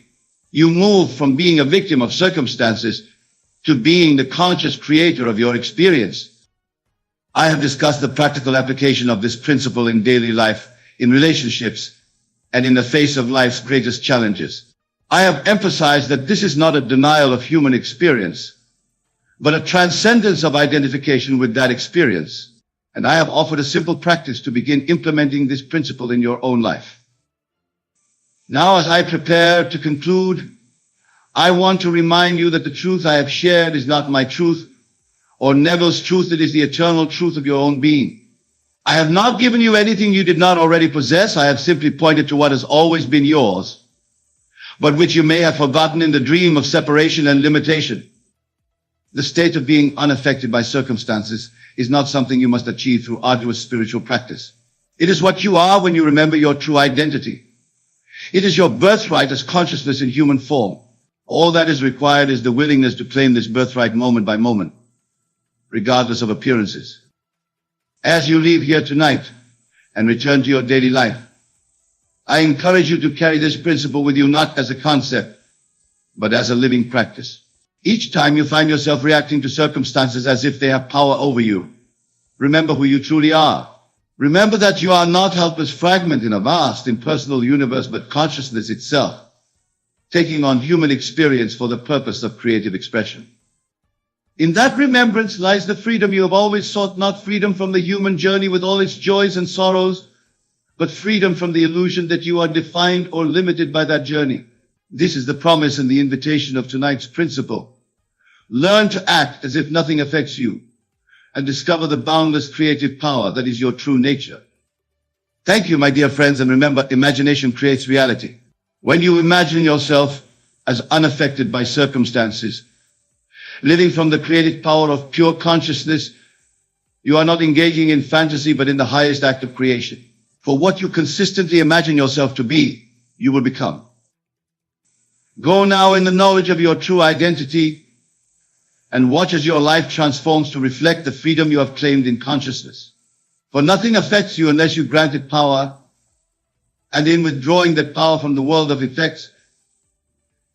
you move from being a victim of circumstances to being the conscious creator of your experience. I have discussed the practical application of this principle in daily life, in relationships, and in the face of life's greatest challenges. I have emphasized that this is not a denial of human experience, but a transcendence of identification with that experience. And I have offered a simple practice to begin implementing this principle in your own life. Now, as I prepare to conclude, I want to remind you that the truth I have shared is not my truth, or Neville's truth. It is the eternal truth of your own being. I have not given you anything you did not already possess. I have simply pointed to what has always been yours, but which you may have forgotten in the dream of separation and limitation. The state of being unaffected by circumstances is not something you must achieve through arduous spiritual practice. It is what you are when you remember your true identity. It is your birthright as consciousness in human form. All that is required is the willingness to claim this birthright moment by moment, regardless of appearances. As you leave here tonight and return to your daily life, I encourage you to carry this principle with you, not as a concept, but as a living practice. Each time you find yourself reacting to circumstances as if they have power over you, remember who you truly are. Remember that you are not a helpless fragment in a vast impersonal universe, but consciousness itself, taking on human experience for the purpose of creative expression. In that remembrance lies the freedom you have always sought, not freedom from the human journey with all its joys and sorrows, but freedom from the illusion that you are defined or limited by that journey. This is the promise and the invitation of tonight's principle. Learn to act as if nothing affects you, and discover the boundless creative power that is your true nature. Thank you, my dear friends, and remember, imagination creates reality. When you imagine yourself as unaffected by circumstances, living from the creative power of pure consciousness, you are not engaging in fantasy, but in the highest act of creation. For what you consistently imagine yourself to be, you will become. Go now in the knowledge of your true identity, and watch as your life transforms to reflect the freedom you have claimed in consciousness. For nothing affects you unless you grant it power, and in withdrawing that power from the world of effects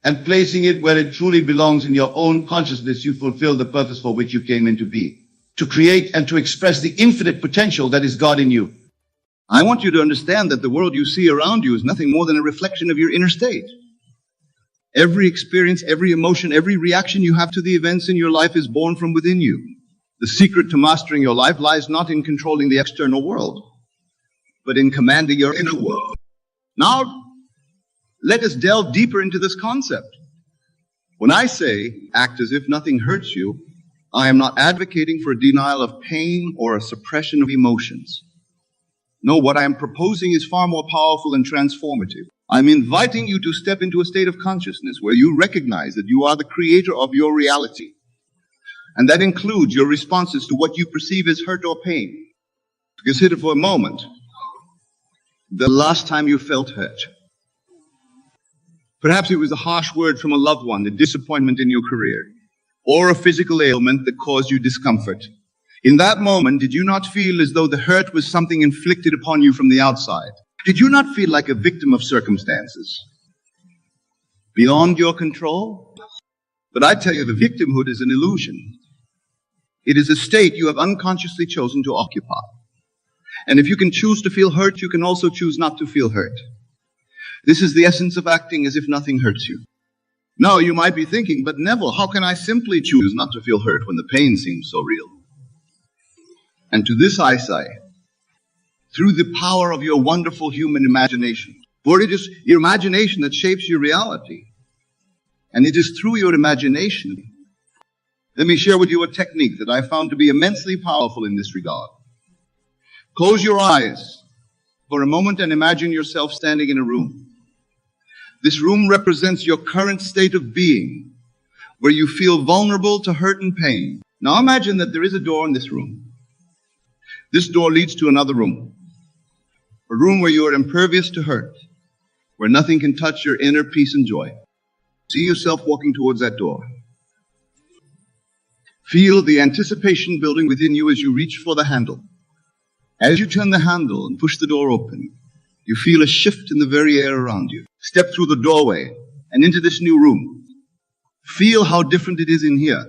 and placing it where it truly belongs in your own consciousness, you fulfill the purpose for which you came into being, to create and to express the infinite potential that is God in you. I want you to understand that the world you see around you is nothing more than a reflection of your inner state. Every experience, every emotion, every reaction you have to the events in your life is born from within you. The secret to mastering your life lies not in controlling the external world, but in commanding your inner world. Now, let us delve deeper into this concept. When I say, act as if nothing hurts you, I am not advocating for a denial of pain or a suppression of emotions. No, what I am proposing is far more powerful and transformative. I'm inviting you to step into a state of consciousness where you recognize that you are the creator of your reality. And that includes your responses to what you perceive as hurt or pain. Consider for a moment the last time you felt hurt. Perhaps it was a harsh word from a loved one, a disappointment in your career, or a physical ailment that caused you discomfort. In that moment, did you not feel as though the hurt was something inflicted upon you from the outside? Did you not feel like a victim of circumstances beyond your control? But I tell you, the victimhood is an illusion. It is a state you have unconsciously chosen to occupy. And if you can choose to feel hurt, you can also choose not to feel hurt. This is the essence of acting as if nothing hurts you. Now, you might be thinking, but Neville, how can I simply choose not to feel hurt when the pain seems so real? And to this I say, through the power of your wonderful human imagination, for it is your imagination that shapes your reality. And it is through your imagination. Let me share with you a technique that I found to be immensely powerful in this regard. Close your eyes for a moment and imagine yourself standing in a room. This room represents your current state of being, where you feel vulnerable to hurt and pain. Now imagine that there is a door in this room. This door leads to another room, a room where you are impervious to hurt, where nothing can touch your inner peace and joy. See yourself walking towards that door. Feel the anticipation building within you as you reach for the handle. As you turn the handle and push the door open, you feel a shift in the very air around you. Step through the doorway and into this new room. Feel how different it is in here.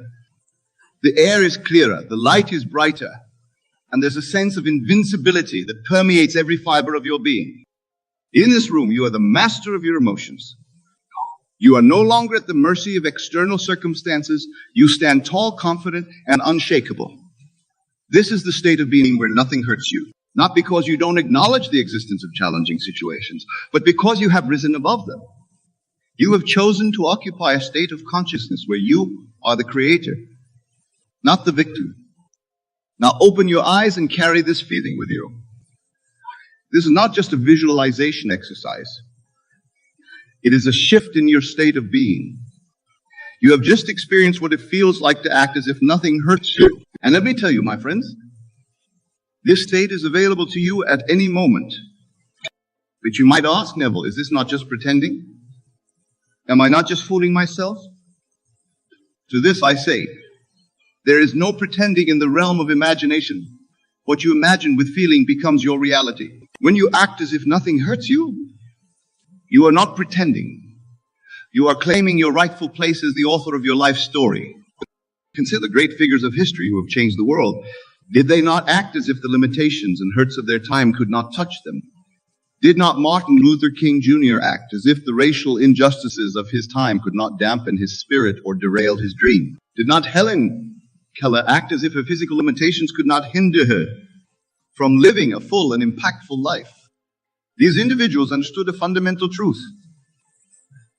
The air is clearer, the light is brighter, and there's a sense of invincibility that permeates every fiber of your being. In this room, you are the master of your emotions. You are no longer at the mercy of external circumstances. You stand tall, confident, and unshakable. This is the state of being where nothing hurts you, not because you don't acknowledge the existence of challenging situations, but because you have risen above them. You have chosen to occupy a state of consciousness where you are the creator, not the victim. Now open your eyes and carry this feeling with you. This is not just a visualization exercise. It is a shift in your state of being. You have just experienced what it feels like to act as if nothing hurts you. And let me tell you, my friends, this state is available to you at any moment. But you might ask, Neville, is this not just pretending? Am I not just fooling myself? To this I say, there is no pretending in the realm of imagination. What you imagine with feeling becomes your reality. When you act as if nothing hurts you, you are not pretending. You are claiming your rightful place as the author of your life story. Consider great figures of history who have changed the world. Did they not act as if the limitations and hurts of their time could not touch them? Did not Martin Luther King Jr. act as if the racial injustices of his time could not dampen his spirit or derail his dream? Did not Helen Keller act as if her physical limitations could not hinder her from living a full and impactful life? These individuals understood a fundamental truth,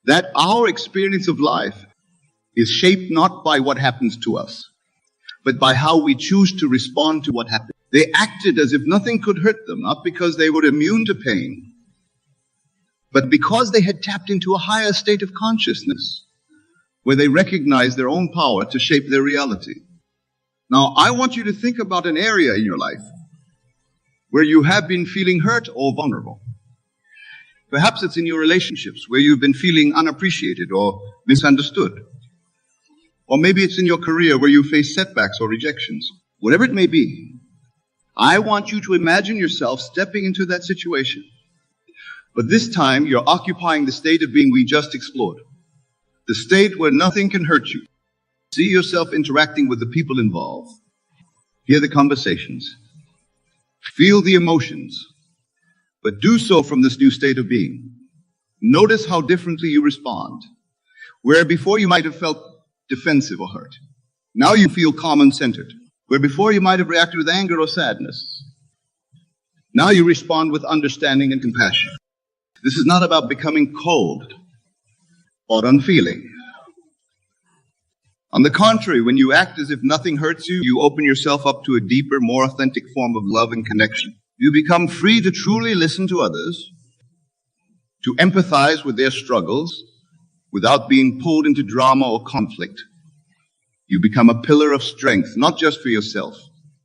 that our experience of life is shaped not by what happens to us, but by how we choose to respond to what happens. They acted as if nothing could hurt them, not because they were immune to pain, but because they had tapped into a higher state of consciousness, where they recognized their own power to shape their reality. Now, I want you to think about an area in your life where you have been feeling hurt or vulnerable. Perhaps it's in your relationships where you've been feeling unappreciated or misunderstood. Or maybe it's in your career where you face setbacks or rejections. Whatever it may be, I want you to imagine yourself stepping into that situation. But this time, you're occupying the state of being we just explored. The state where nothing can hurt you. See yourself interacting with the people involved. Hear the conversations. Feel the emotions. But do so from this new state of being. Notice how differently you respond. Where before you might have felt defensive or hurt, now you feel calm and centered. Where before you might have reacted with anger or sadness, now you respond with understanding and compassion. This is not about becoming cold or unfeeling. On the contrary, when you act as if nothing hurts you, you open yourself up to a deeper, more authentic form of love and connection. You become free to truly listen to others, to empathize with their struggles without being pulled into drama or conflict. You become a pillar of strength, not just for yourself,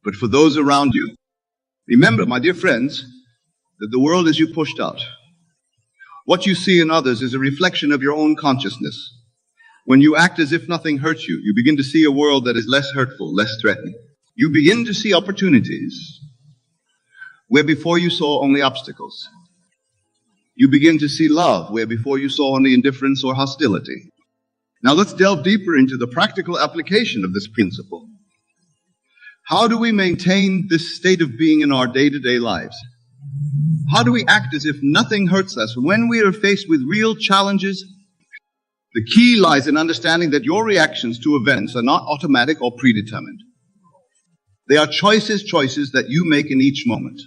but for those around you. Remember, my dear friends, that the world is you pushed out. What you see in others is a reflection of your own consciousness. When you act as if nothing hurts you, you begin to see a world that is less hurtful, less threatening. You begin to see opportunities where before you saw only obstacles. You begin to see love where before you saw only indifference or hostility. Now let's delve deeper into the practical application of this principle. How do we maintain this state of being in our day-to-day lives? How do we act as if nothing hurts us when we are faced with real challenges? The key lies in understanding that your reactions to events are not automatic or predetermined. They are choices that you make in each moment.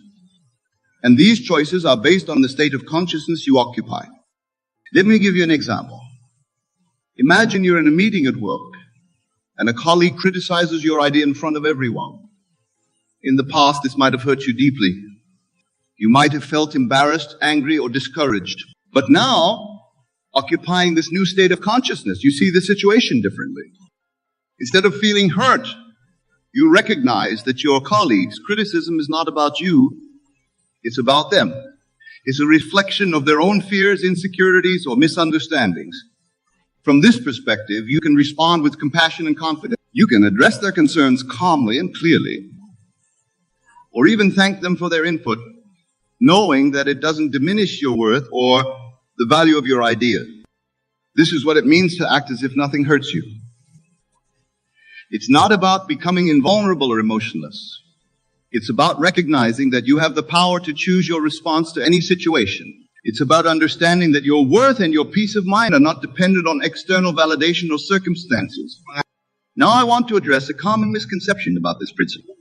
And these choices are based on the state of consciousness you occupy. Let me give you an example. Imagine you're in a meeting at work and a colleague criticizes your idea in front of everyone. In the past, this might have hurt you deeply. You might have felt embarrassed, angry, or discouraged. But now, occupying this new state of consciousness, you see the situation differently. Instead of feeling hurt, you recognize that your colleague's criticism is not about you, it's about them. It's a reflection of their own fears, insecurities, or misunderstandings. From this perspective, you can respond with compassion and confidence. You can address their concerns calmly and clearly, or even thank them for their input, knowing that it doesn't diminish your worth or the value of your idea. This is what it means to act as if nothing hurts you. It's not about becoming invulnerable or emotionless. It's about recognizing that you have the power to choose your response to any situation. It's about understanding that your worth and your peace of mind are not dependent on external validation or circumstances. Now I want to address a common misconception about this principle.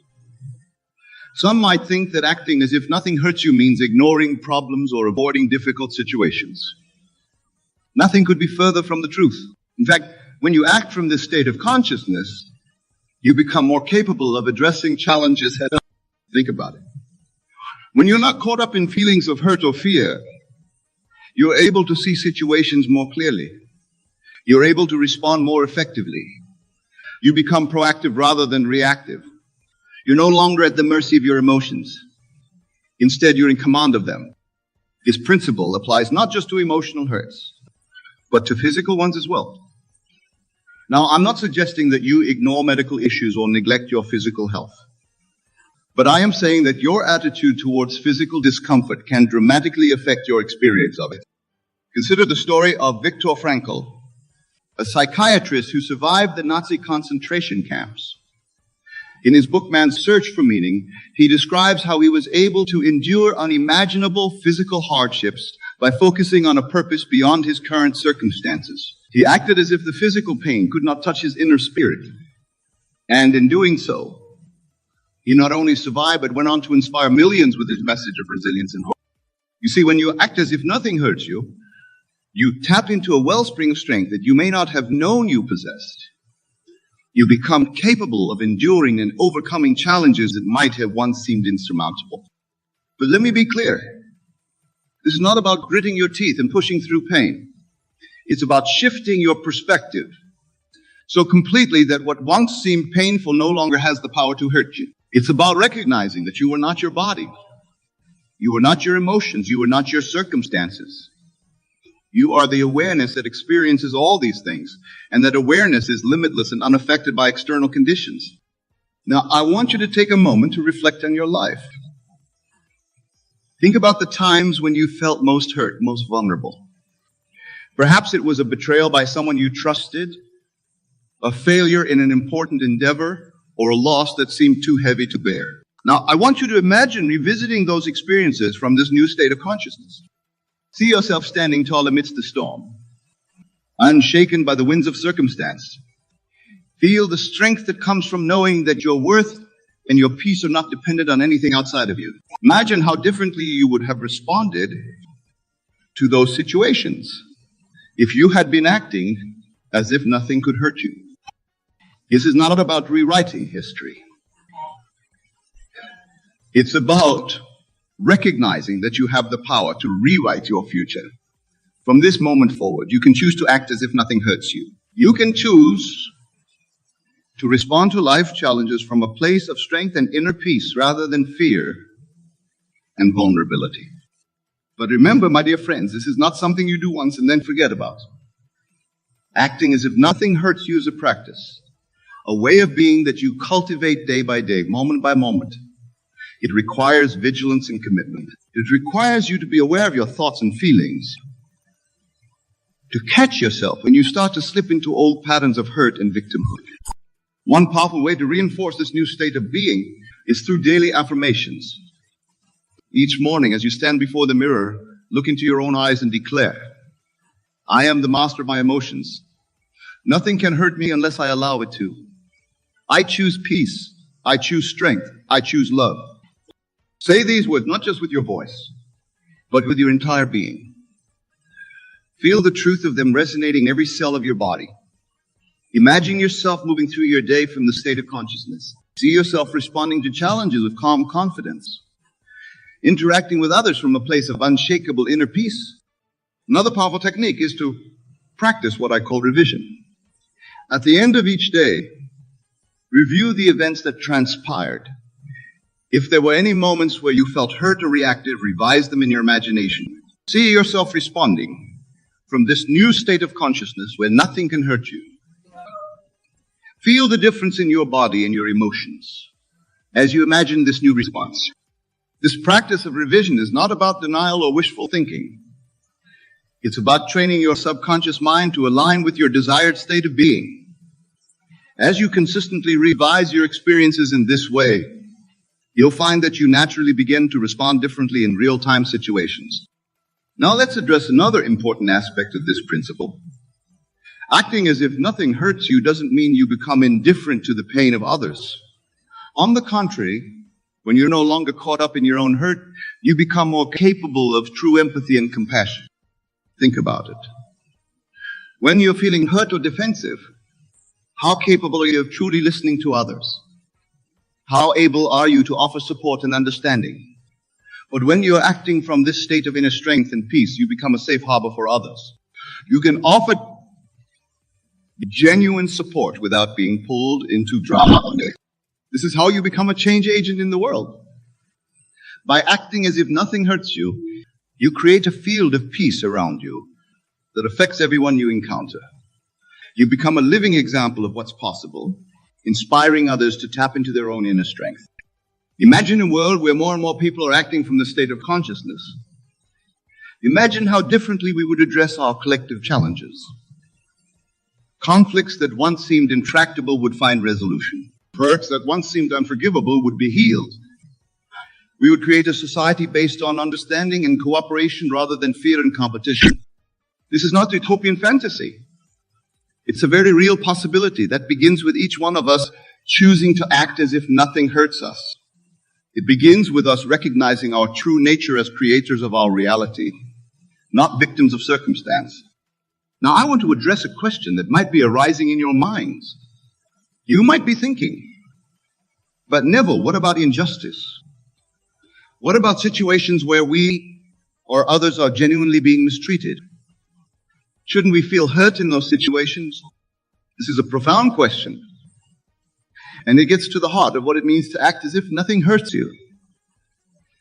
Some might think that acting as if nothing hurts you means ignoring problems or avoiding difficult situations. Nothing could be further from the truth. In fact, when you act from this state of consciousness, you become more capable of addressing challenges head on. Think about it. When you're not caught up in feelings of hurt or fear, you're able to see situations more clearly. You're able to respond more effectively. You become proactive rather than reactive. You're no longer at the mercy of your emotions. Instead, you're in command of them. This principle applies not just to emotional hurts, but to physical ones as well. Now, I'm not suggesting that you ignore medical issues or neglect your physical health. But I am saying that your attitude towards physical discomfort can dramatically affect your experience of it. Consider the story of Viktor Frankl, a psychiatrist who survived the Nazi concentration camps. In his book, Man's Search for Meaning, he describes how he was able to endure unimaginable physical hardships by focusing on a purpose beyond his current circumstances. He acted as if the physical pain could not touch his inner spirit. And in doing so, he not only survived, but went on to inspire millions with his message of resilience and hope. You see, when you act as if nothing hurts you, you tap into a wellspring of strength that you may not have known you possessed. You become capable of enduring and overcoming challenges that might have once seemed insurmountable. But let me be clear. This is not about gritting your teeth and pushing through pain. It's about shifting your perspective so completely that what once seemed painful no longer has the power to hurt you. It's about recognizing that you are not your body. You are not your emotions. You are not your circumstances. You are the awareness that experiences all these things, and that awareness is limitless and unaffected by external conditions. Now, I want you to take a moment to reflect on your life. Think about the times when you felt most hurt, most vulnerable. Perhaps it was a betrayal by someone you trusted, a failure in an important endeavor, or a loss that seemed too heavy to bear. Now, I want you to imagine revisiting those experiences from this new state of consciousness. See yourself standing tall amidst the storm, unshaken by the winds of circumstance. Feel the strength that comes from knowing that your worth and your peace are not dependent on anything outside of you. Imagine how differently you would have responded to those situations if you had been acting as if nothing could hurt you. This is not about rewriting history. It's about recognizing that you have the power to rewrite your future. From this moment forward, you can choose to act as if nothing hurts you. You can choose to respond to life challenges from a place of strength and inner peace rather than fear and vulnerability. But remember, my dear friends, this is not something you do once and then forget about. Acting as if nothing hurts you is a practice, a way of being that you cultivate day by day, moment by moment. It requires vigilance and commitment. It requires you to be aware of your thoughts and feelings, to catch yourself when you start to slip into old patterns of hurt and victimhood. One powerful way to reinforce this new state of being is through daily affirmations. Each morning, as you stand before the mirror, look into your own eyes and declare, I am the master of my emotions. Nothing can hurt me unless I allow it to. I choose peace. I choose strength. I choose love. Say these words not just with your voice, but with your entire being. Feel the truth of them resonating in every cell of your body. Imagine yourself moving through your day from the state of consciousness. See yourself responding to challenges with calm confidence, interacting with others from a place of unshakable inner peace. Another powerful technique is to practice what I call revision. At the end of each day, review the events that transpired. If there were any moments where you felt hurt or reactive, revise them in your imagination. See yourself responding from this new state of consciousness where nothing can hurt you. Feel the difference in your body and your emotions as you imagine this new response. This practice of revision is not about denial or wishful thinking. It's about training your subconscious mind to align with your desired state of being. As you consistently revise your experiences in this way, you'll find that you naturally begin to respond differently in real-time situations. Now let's address another important aspect of this principle. Acting as if nothing hurts you doesn't mean you become indifferent to the pain of others. On the contrary, when you're no longer caught up in your own hurt, you become more capable of true empathy and compassion. Think about it. When you're feeling hurt or defensive, how capable are you of truly listening to others? How able are you to offer support and understanding? But when you're acting from this state of inner strength and peace, you become a safe harbor for others. You can offer genuine support without being pulled into drama. This is how you become a change agent in the world. By acting as if nothing hurts you, you create a field of peace around you that affects everyone you encounter. You become a living example of what's possible, inspiring others to tap into their own inner strength. Imagine a world where more and more people are acting from the state of consciousness. Imagine how differently we would address our collective challenges. Conflicts that once seemed intractable would find resolution. Hurts that once seemed unforgivable would be healed. We would create a society based on understanding and cooperation rather than fear and competition. This is not utopian fantasy. It's a very real possibility that begins with each one of us choosing to act as if nothing hurts us. It begins with us recognizing our true nature as creators of our reality, not victims of circumstance. Now, I want to address a question that might be arising in your minds. You might be thinking, but Neville, what about injustice? What about situations where we or others are genuinely being mistreated? Shouldn't we feel hurt in those situations? This is a profound question. And it gets to the heart of what it means to act as if nothing hurts you.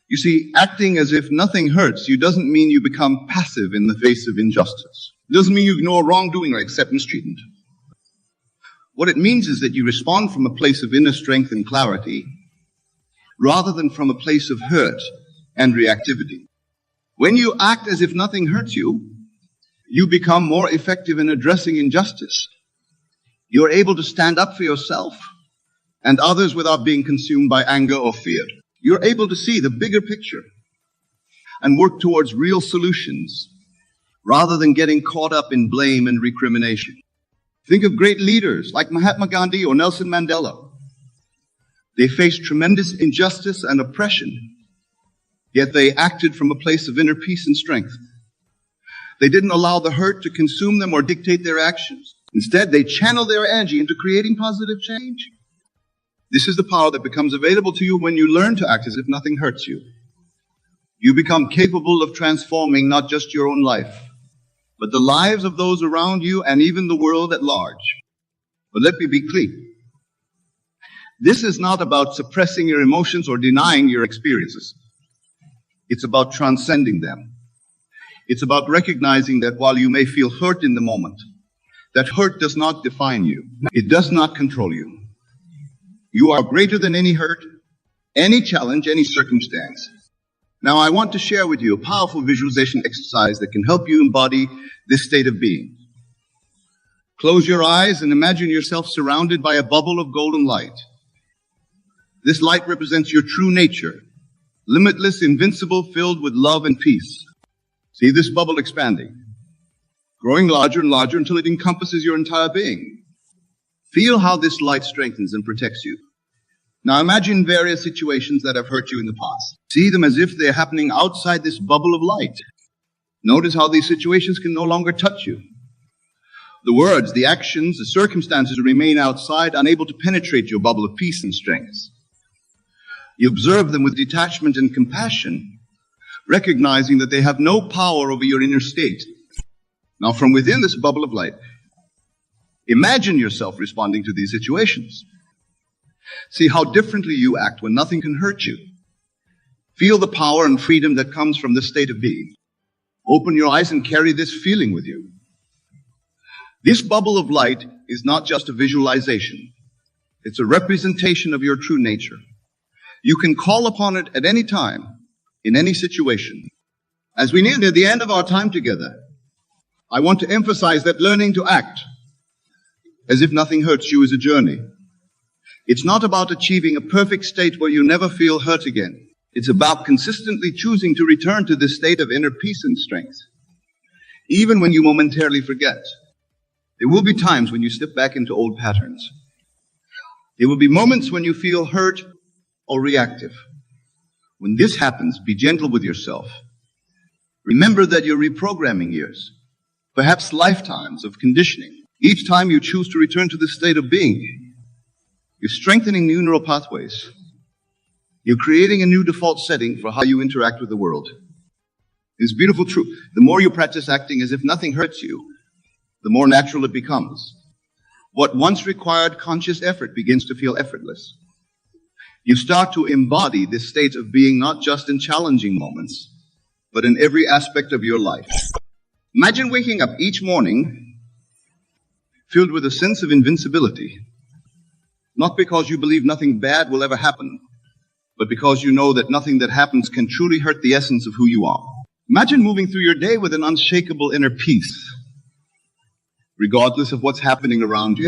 You see, acting as if nothing hurts you doesn't mean you become passive in the face of injustice. It doesn't mean you ignore wrongdoing or accept mistreatment. What it means is that you respond from a place of inner strength and clarity, rather than from a place of hurt and reactivity. When you act as if nothing hurts you, you become more effective in addressing injustice. You're able to stand up for yourself and others without being consumed by anger or fear. You're able to see the bigger picture and work towards real solutions rather than getting caught up in blame and recrimination. Think of great leaders like Mahatma Gandhi or Nelson Mandela. They faced tremendous injustice and oppression, yet they acted from a place of inner peace and strength. They didn't allow the hurt to consume them or dictate their actions. Instead, they channeled their energy into creating positive change. This is the power that becomes available to you when you learn to act as if nothing hurts you. You become capable of transforming not just your own life, but the lives of those around you and even the world at large. But let me be clear. This is not about suppressing your emotions or denying your experiences. It's about transcending them. It's about recognizing that while you may feel hurt in the moment, that hurt does not define you. It does not control you. You are greater than any hurt, any challenge, any circumstance. Now, I want to share with you a powerful visualization exercise that can help you embody this state of being. Close your eyes and imagine yourself surrounded by a bubble of golden light. This light represents your true nature, limitless, invincible, filled with love and peace. See this bubble expanding, growing larger and larger until it encompasses your entire being. Feel how this light strengthens and protects you. Now imagine various situations that have hurt you in the past. See them as if they're happening outside this bubble of light. Notice how these situations can no longer touch you. The words, the actions, the circumstances remain outside, unable to penetrate your bubble of peace and strength. You observe them with detachment and compassion, recognizing that they have no power over your inner state. Now, from within this bubble of light, imagine yourself responding to these situations. See how differently you act when nothing can hurt you. Feel the power and freedom that comes from this state of being. Open your eyes and carry this feeling with you. This bubble of light is not just a visualization. It's a representation of your true nature. You can call upon it at any time, in any situation. As we near the end of our time together, I want to emphasize that learning to act as if nothing hurts you is a journey. It's not about achieving a perfect state where you never feel hurt again. It's about consistently choosing to return to this state of inner peace and strength, even when you momentarily forget. There will be times when you slip back into old patterns. There will be moments when you feel hurt or reactive. When this happens, be gentle with yourself. Remember that you're reprogramming years, perhaps lifetimes of conditioning. Each time you choose to return to this state of being, you're strengthening new neural pathways. You're creating a new default setting for how you interact with the world. It's beautiful truth. The more you practice acting as if nothing hurts you, the more natural it becomes. What once required conscious effort begins to feel effortless. You start to embody this state of being not just in challenging moments, but in every aspect of your life. Imagine waking up each morning filled with a sense of invincibility, not because you believe nothing bad will ever happen, but because you know that nothing that happens can truly hurt the essence of who you are. Imagine moving through your day with an unshakable inner peace, regardless of what's happening around you.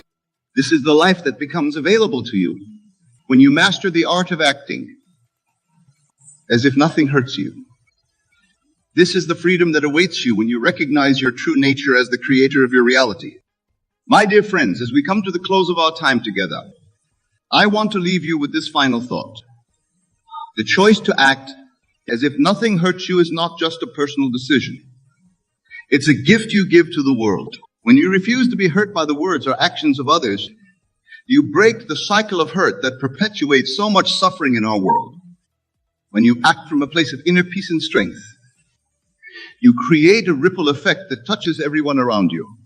This is the life that becomes available to you when you master the art of acting as if nothing hurts you. This is the freedom that awaits you when you recognize your true nature as the creator of your reality. My dear friends, as we come to the close of our time together, I want to leave you with this final thought. The choice to act as if nothing hurts you is not just a personal decision. It's a gift you give to the world. When you refuse to be hurt by the words or actions of others, you break the cycle of hurt that perpetuates so much suffering in our world. When you act from a place of inner peace and strength, you create a ripple effect that touches everyone around you.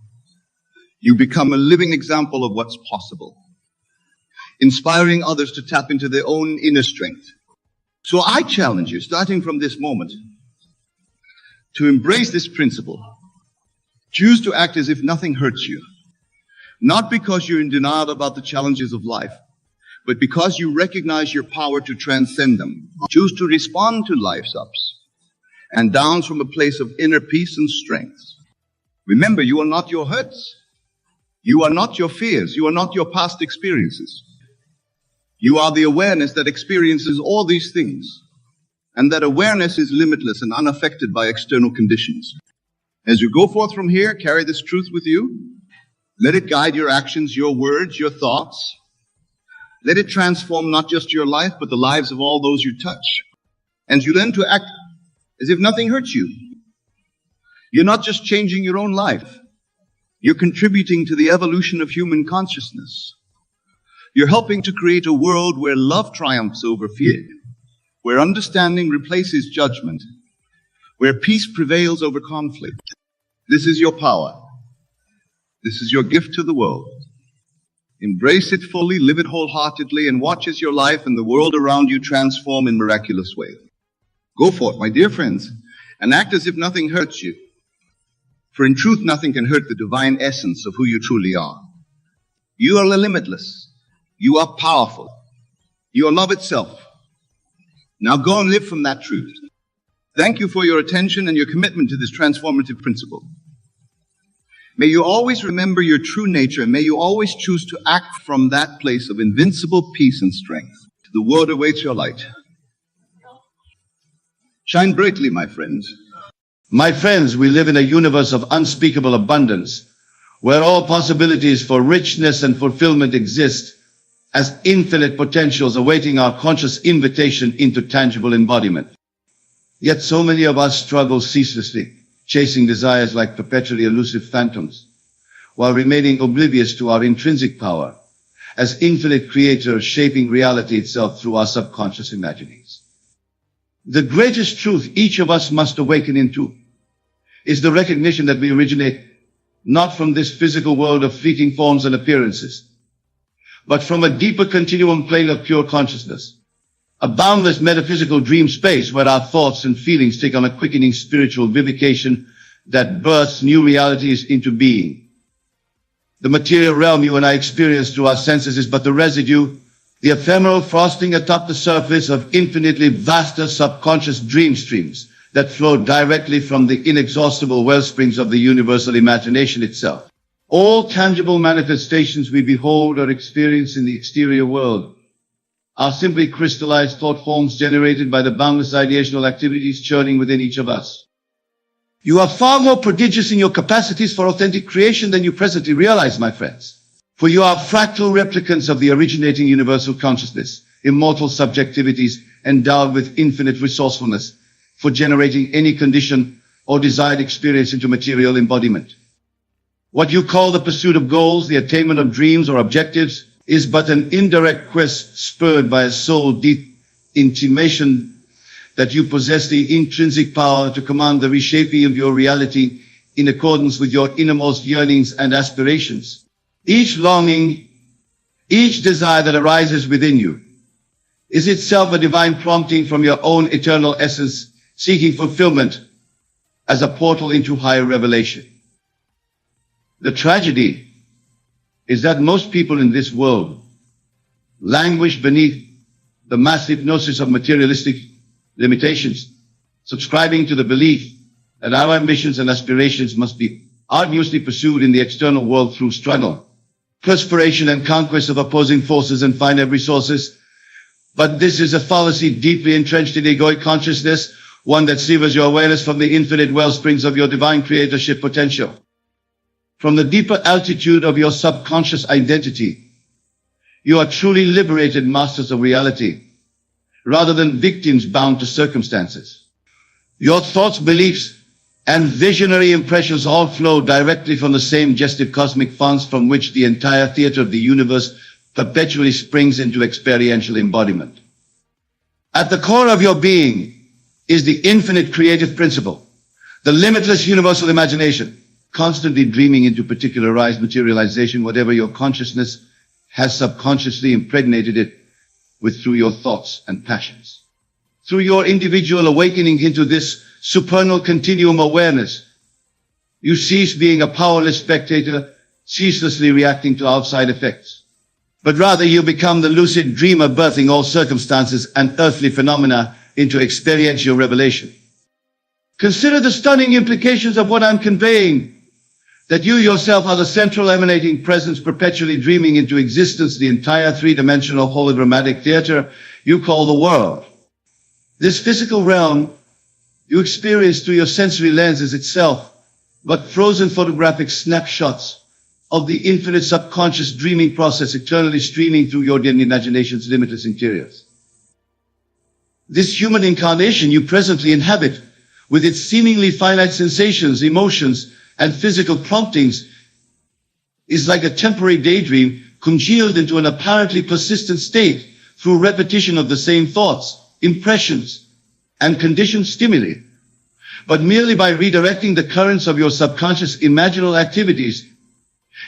You become a living example of what's possible, inspiring others to tap into their own inner strength. So I challenge you, starting from this moment, to embrace this principle. Choose to act as if nothing hurts you, not because you're in denial about the challenges of life, but because you recognize your power to transcend them. Choose to respond to life's ups and downs from a place of inner peace and strength. Remember, you are not your hurts. You are not your fears. You are not your past experiences. You are the awareness that experiences all these things, and that awareness is limitless and unaffected by external conditions. As you go forth from here, carry this truth with you. Let it guide your actions, your words, your thoughts. Let it transform not just your life, but the lives of all those you touch. And you learn to act as if nothing hurts you. You're not just changing your own life. You're contributing to the evolution of human consciousness. You're helping to create a world where love triumphs over fear, where understanding replaces judgment, where peace prevails over conflict. This is your power. This is your gift to the world. Embrace it fully, live it wholeheartedly, and watch as your life and the world around you transform in miraculous ways. Go forth, my dear friends, and act as if nothing hurts you. For in truth, nothing can hurt the divine essence of who you truly are. You are limitless. You are powerful. You are love itself. Now go and live from that truth. Thank you for your attention and your commitment to this transformative principle. May you always remember your true nature, and may you always choose to act from that place of invincible peace and strength. The world awaits your light. Shine brightly, my friends. My friends, we live in a universe of unspeakable abundance, where all possibilities for richness and fulfillment exist as infinite potentials awaiting our conscious invitation into tangible embodiment. Yet so many of us struggle ceaselessly, chasing desires like perpetually elusive phantoms, while remaining oblivious to our intrinsic power as infinite creators shaping reality itself through our subconscious imaginings. The greatest truth each of us must awaken into is the recognition that we originate not from this physical world of fleeting forms and appearances, but from a deeper continuum plane of pure consciousness, a boundless metaphysical dream space where our thoughts and feelings take on a quickening spiritual vivification that births new realities into being. The material realm you and I experience through our senses is but the residue, the ephemeral frosting atop the surface of infinitely vaster subconscious dream streams that flow directly from the inexhaustible wellsprings of the universal imagination itself. All tangible manifestations we behold or experience in the exterior world are simply crystallized thought forms generated by the boundless ideational activities churning within each of us. You are far more prodigious in your capacities for authentic creation than you presently realize, my friends. For you are fractal replicants of the originating universal consciousness, immortal subjectivities endowed with infinite resourcefulness for generating any condition or desired experience into material embodiment. What you call the pursuit of goals, the attainment of dreams or objectives, is but an indirect quest spurred by a soul deep intimation that you possess the intrinsic power to command the reshaping of your reality in accordance with your innermost yearnings and aspirations. Each longing, each desire that arises within you is itself a divine prompting from your own eternal essence, seeking fulfillment as a portal into higher revelation. The tragedy is that most people in this world languish beneath the mass hypnosis of materialistic limitations, subscribing to the belief that our ambitions and aspirations must be arduously pursued in the external world through struggle, perspiration, and conquest of opposing forces and finite resources. But this is a fallacy deeply entrenched in egoic consciousness, one that severs your awareness from the infinite wellsprings of your divine creatorship potential. From the deeper altitude of your subconscious identity, you are truly liberated masters of reality, rather than victims bound to circumstances. Your thoughts, beliefs, and visionary impressions all flow directly from the same gestive cosmic fonts from which the entire theater of the universe perpetually springs into experiential embodiment. At the core of your being is the infinite creative principle, the limitless universal imagination, constantly dreaming into particularized materialization, whatever your consciousness has subconsciously impregnated it with through your thoughts and passions. Through your individual awakening into this supernal continuum awareness, you cease being a powerless spectator, ceaselessly reacting to outside effects. but rather you become the lucid dreamer birthing all circumstances and earthly phenomena into experiential revelation. Consider the stunning implications of what I'm conveying, that you yourself are the central emanating presence perpetually dreaming into existence the entire three-dimensional hologrammatic theater you call the world. This physical realm you experience through your sensory lens is itself but frozen photographic snapshots of the infinite subconscious dreaming process eternally streaming through your imagination's limitless interiors. This human incarnation you presently inhabit, with its seemingly finite sensations, emotions, and physical promptings, is like a temporary daydream congealed into an apparently persistent state through repetition of the same thoughts, impressions, and conditioned stimuli. But merely by redirecting the currents of your subconscious imaginal activities,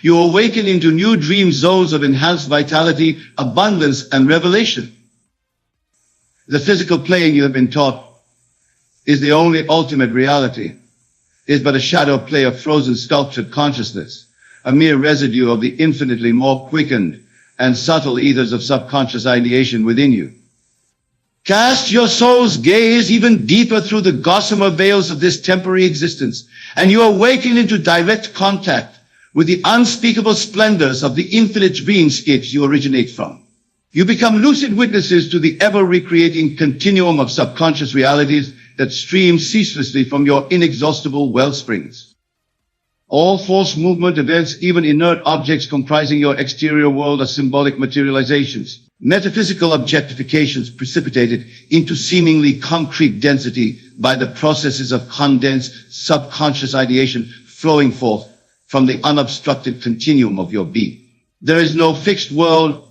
you awaken into new dream zones of enhanced vitality, abundance, and revelation. The physical plane you have been taught is the only ultimate reality, is but a shadow play of frozen sculptured consciousness, a mere residue of the infinitely more quickened and subtle ethers of subconscious ideation within you. Cast your soul's gaze even deeper through the gossamer veils of this temporary existence, and you awaken into direct contact with the unspeakable splendors of the infinite dreamscapes you originate from. You become lucid witnesses to the ever-recreating continuum of subconscious realities that stream ceaselessly from your inexhaustible wellsprings. All force movement events, even inert objects comprising your exterior world, are symbolic materializations, metaphysical objectifications precipitated into seemingly concrete density by the processes of condensed subconscious ideation flowing forth from the unobstructed continuum of your being. There is no fixed world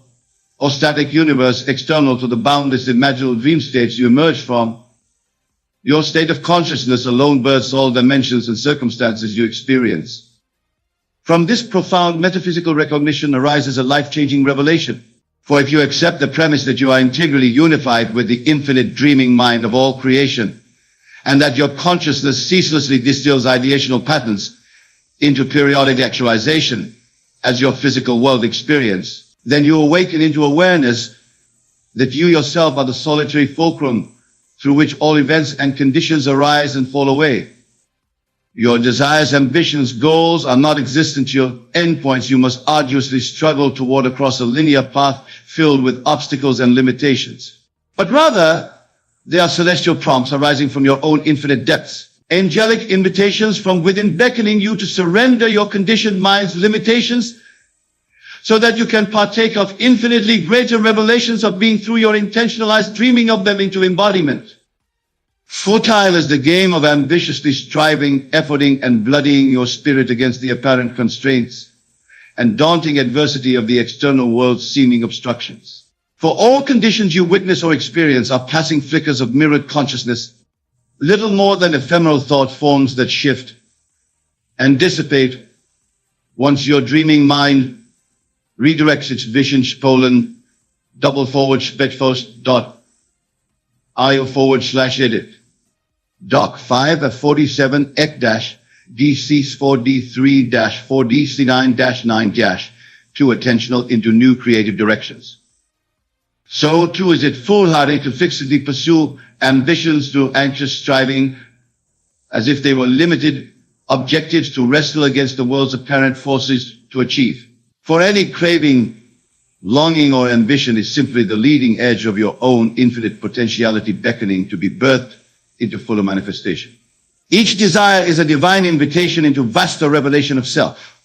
or static universe external to the boundless imaginal dream states you emerge from. Your state of consciousness alone births all dimensions and circumstances you experience. From this profound metaphysical recognition arises a life-changing revelation. For if you accept the premise that you are integrally unified with the infinite dreaming mind of all creation, and that your consciousness ceaselessly distills ideational patterns into periodic actualization as your physical world experience, then you awaken into awareness that you yourself are the solitary fulcrum through which all events and conditions arise and fall away. Your desires, ambitions, goals are not existent. Your endpoints you must arduously struggle toward across a linear path filled with obstacles and limitations. But rather, they are celestial prompts arising from your own infinite depths, angelic invitations from within beckoning you to surrender your conditioned mind's limitations so that you can partake of infinitely greater revelations of being through your intentionalized dreaming of them into embodiment. Futile is the game of ambitiously striving, efforting, and bloodying your spirit against the apparent constraints and daunting adversity of the external world's seeming obstructions. For all conditions you witness or experience are passing flickers of mirrored consciousness, little more than ephemeral thought forms that shift and dissipate once your dreaming mind redirects its vision //specfos.io/edit. Doc 5 of 47 EC4D3-4DC9-9- to attentional into new creative directions. So too is it foolhardy to fixedly pursue ambitions through anxious striving as if they were limited objectives to wrestle against the world's apparent forces to achieve. For any craving, longing, or ambition is simply the leading edge of your own infinite potentiality beckoning to be birthed into fuller manifestation. Each desire is a divine invitation into vaster revelation of self.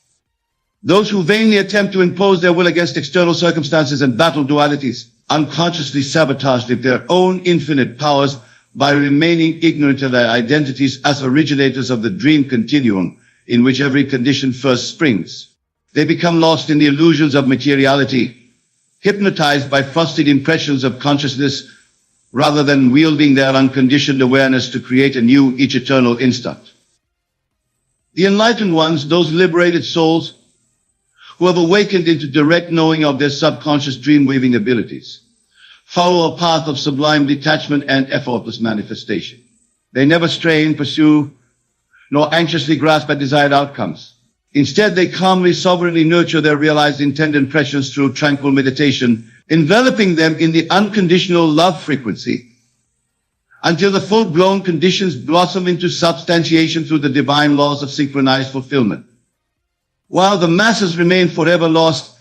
Those who vainly attempt to impose their will against external circumstances and battle dualities unconsciously sabotage their own infinite powers by remaining ignorant of their identities as originators of the dream continuum in which every condition first springs. They become lost in the illusions of materiality, hypnotized by frosted impressions of consciousness, rather than wielding their unconditioned awareness to create a new, each eternal instant. The enlightened ones, those liberated souls who have awakened into direct knowing of their subconscious dream-weaving abilities, follow a path of sublime detachment and effortless manifestation. They never strain, pursue, nor anxiously grasp at desired outcomes. Instead, they calmly, sovereignly nurture their realized intent impressions through tranquil meditation, enveloping them in the unconditional love frequency, until the full-blown conditions blossom into substantiation through the divine laws of synchronized fulfillment. While the masses remain forever lost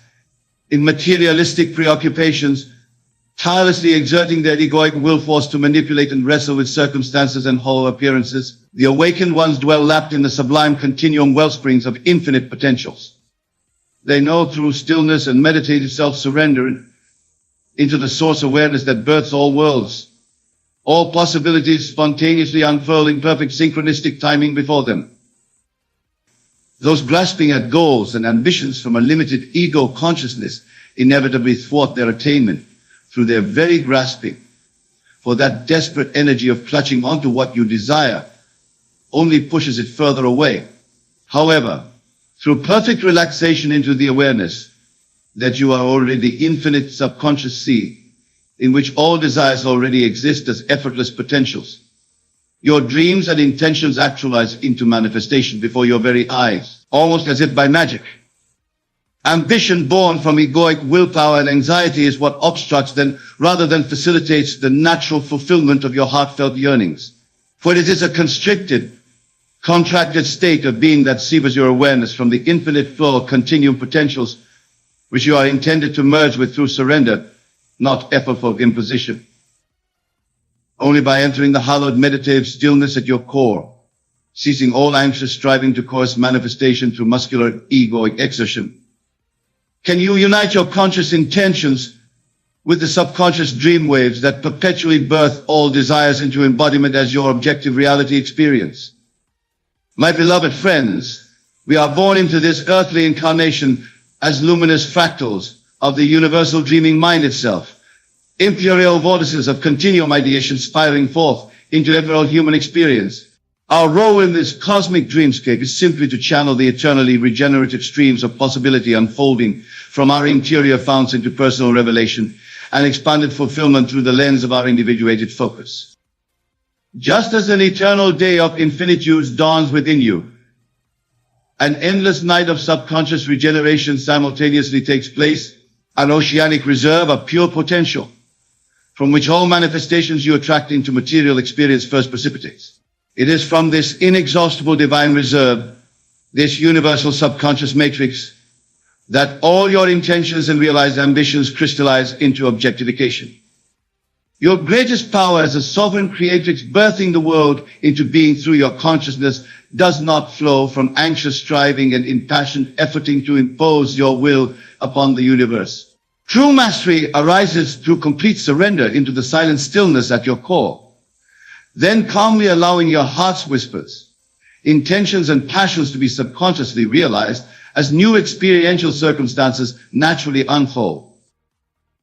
in materialistic preoccupations, tirelessly exerting their egoic will force to manipulate and wrestle with circumstances and hollow appearances, the awakened ones dwell lapped in the sublime continuum wellsprings of infinite potentials. They know through stillness and meditative self-surrender into the source awareness that births all worlds, all possibilities spontaneously unfurling perfect synchronistic timing before them. Those grasping at goals and ambitions from a limited ego consciousness inevitably thwart their attainment through their very grasping, for that desperate energy of clutching onto what you desire only pushes it further away. However, through perfect relaxation into the awareness that you are already the infinite subconscious sea, in which all desires already exist as effortless potentials, your dreams and intentions actualize into manifestation before your very eyes, almost as if by magic. Ambition born from egoic willpower and anxiety is what obstructs then, rather than facilitates the natural fulfillment of your heartfelt yearnings. For it is a constricted, contracted state of being that severs your awareness from the infinite flow of continuum potentials which you are intended to merge with through surrender, not effortful imposition. Only by entering the hallowed meditative stillness at your core, ceasing all anxious striving to cause manifestation through muscular egoic exertion, can you unite your conscious intentions with the subconscious dream waves that perpetually birth all desires into embodiment as your objective reality experience. My beloved friends, we are born into this earthly incarnation as luminous fractals of the universal dreaming mind itself, imperial vortices of continuum ideation spiraling forth into every human experience. Our role in this cosmic dreamscape is simply to channel the eternally regenerative streams of possibility unfolding from our interior founts into personal revelation and expanded fulfillment through the lens of our individuated focus. Just as an eternal day of infinitude dawns within you, an endless night of subconscious regeneration simultaneously takes place, an oceanic reserve of pure potential, from which all manifestations you attract into material experience first precipitates. It is from this inexhaustible divine reserve, this universal subconscious matrix, that all your intentions and realized ambitions crystallize into objectification. Your greatest power as a sovereign creatrix birthing the world into being through your consciousness does not flow from anxious striving and impassioned efforting to impose your will upon the universe. True mastery arises through complete surrender into the silent stillness at your core, then calmly allowing your heart's whispers, intentions and passions to be subconsciously realized as new experiential circumstances naturally unfold.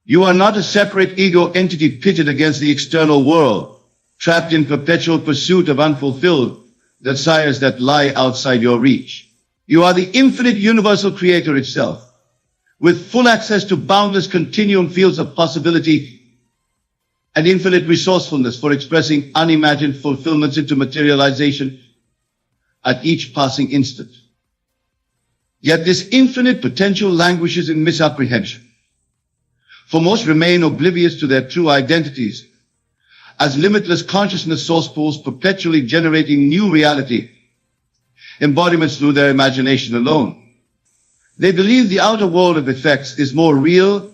You are not a separate ego entity pitted against the external world, trapped in perpetual pursuit of unfulfilled desires that lie outside your reach. You are the infinite universal creator itself, with full access to boundless continuum fields of possibility and infinite resourcefulness for expressing unimagined fulfillments into materialization at each passing instant. Yet this infinite potential languishes in misapprehension. For most remain oblivious to their true identities, as limitless consciousness source pools perpetually generating new reality, embodiments through their imagination alone. They believe the outer world of effects is more real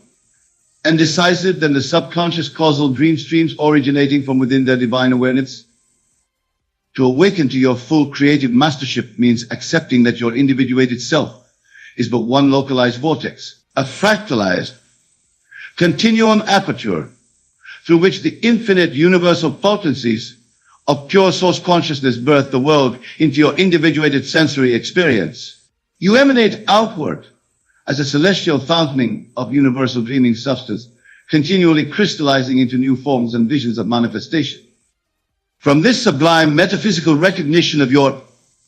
and decisive than the subconscious causal dream streams originating from within their divine awareness. To awaken to your full creative mastership means accepting that your individuated self is but one localized vortex, a fractalized continuum aperture through which the infinite universal potencies of pure source consciousness birth the world into your individuated sensory experience. You emanate outward as a celestial fountaining of universal dreaming substance, continually crystallizing into new forms and visions of manifestation. From this sublime metaphysical recognition of your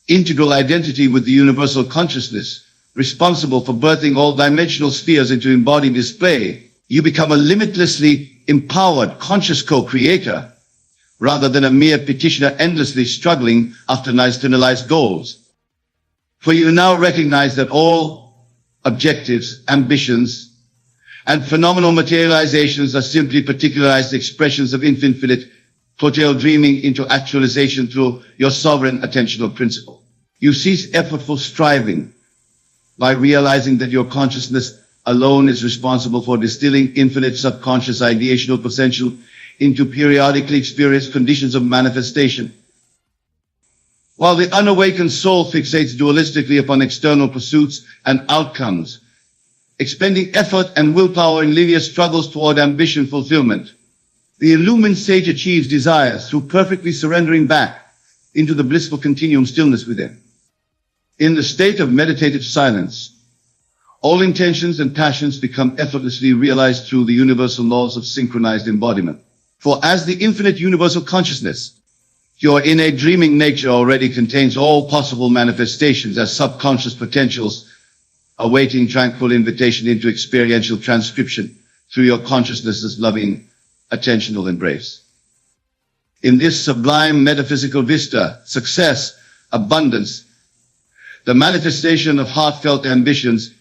integral identity with the universal consciousness, responsible for birthing all dimensional spheres into embodied display, you become a limitlessly empowered conscious co-creator, rather than a mere petitioner endlessly struggling after externalized goals. For you now recognize that all objectives, ambitions, and phenomenal materializations are simply particularized expressions of infinite total dreaming into actualization through your sovereign attentional principle. You cease effortful striving by realizing that your consciousness alone is responsible for distilling infinite subconscious ideational potential into periodically experienced conditions of manifestation. While the unawakened soul fixates dualistically upon external pursuits and outcomes, expending effort and willpower in linear struggles toward ambition fulfillment, the illumined sage achieves desires through perfectly surrendering back into the blissful continuum stillness within. In the state of meditative silence, all intentions and passions become effortlessly realized through the universal laws of synchronized embodiment. For as the infinite universal consciousness, your innate dreaming nature already contains all possible manifestations as subconscious potentials, awaiting tranquil invitation into experiential transcription through your consciousness's loving, attentional embrace. In this sublime metaphysical vista, success, abundance, the manifestation of heartfelt ambitions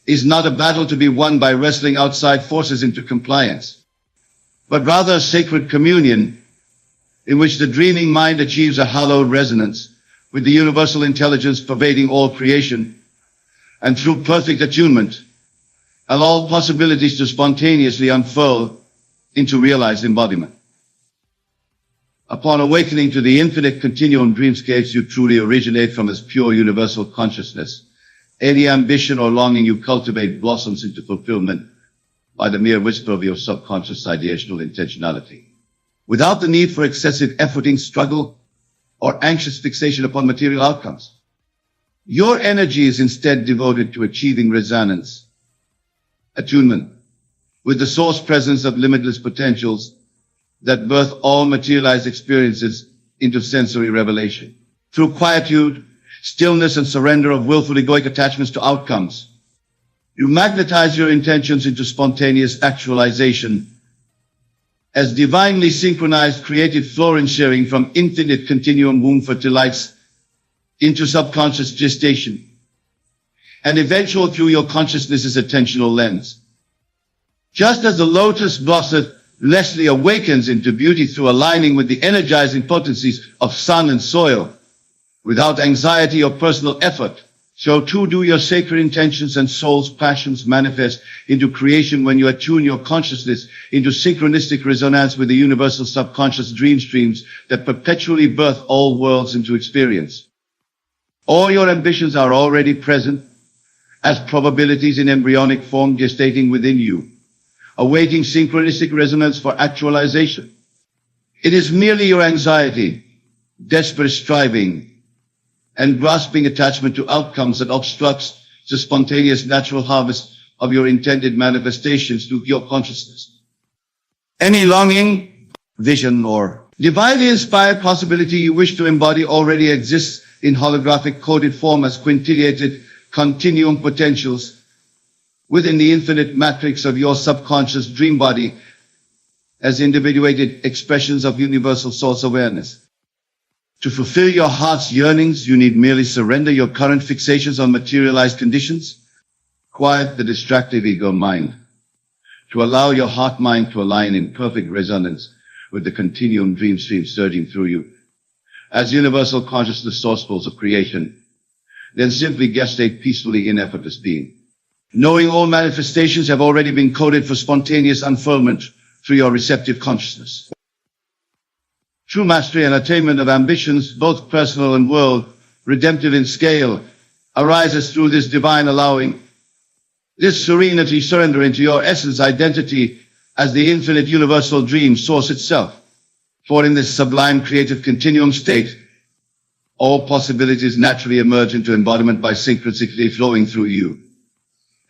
is not a battle to be won by wrestling outside forces into compliance, but rather a sacred communion in which the dreaming mind achieves a hallowed resonance with the universal intelligence pervading all creation, and through perfect attunement, allow possibilities to spontaneously unfurl into realized embodiment. Upon awakening to the infinite continuum dreamscapes you truly originate from as pure universal consciousness, any ambition or longing you cultivate blossoms into fulfillment by the mere whisper of your subconscious ideational intentionality. Without the need for excessive efforting, struggle, or anxious fixation upon material outcomes. Your energy is instead devoted to achieving resonance, attunement, with the source presence of limitless potentials that birth all materialized experiences into sensory revelation. Through quietude, stillness, and surrender of willful egoic attachments to outcomes, you magnetize your intentions into spontaneous actualization as divinely synchronized creative florence sharing from infinite continuum womb fertilites into subconscious gestation, and eventual through your consciousness's attentional lens. Just as the lotus blossom awakens into beauty through aligning with the energizing potencies of sun and soil, without anxiety or personal effort, so too do your sacred intentions and soul's passions manifest into creation when you attune your consciousness into synchronistic resonance with the universal subconscious dream streams that perpetually birth all worlds into experience. All your ambitions are already present as probabilities in embryonic form gestating within you, awaiting synchronistic resonance for actualization. It is merely your anxiety, desperate striving, and grasping attachment to outcomes that obstructs the spontaneous natural harvest of your intended manifestations through your consciousness. Any longing, vision, or divinely inspired possibility you wish to embody already exists in holographic coded form as quintillated continuum potentials within the infinite matrix of your subconscious dream body as individuated expressions of universal source awareness. To fulfill your heart's yearnings, you need merely surrender your current fixations on materialized conditions, quiet the distractive ego mind, to allow your heart mind to align in perfect resonance with the continuum dream stream surging through you as universal consciousness source pools of creation. Then simply gestate peacefully in effortless being, knowing all manifestations have already been coded for spontaneous unfurlment through your receptive consciousness. True mastery and attainment of ambitions, both personal and world, redemptive in scale, arises through this divine allowing, this serenity surrender into your essence identity as the infinite universal dream source itself. For in this sublime creative continuum state, all possibilities naturally emerge into embodiment by synchronicity flowing through you,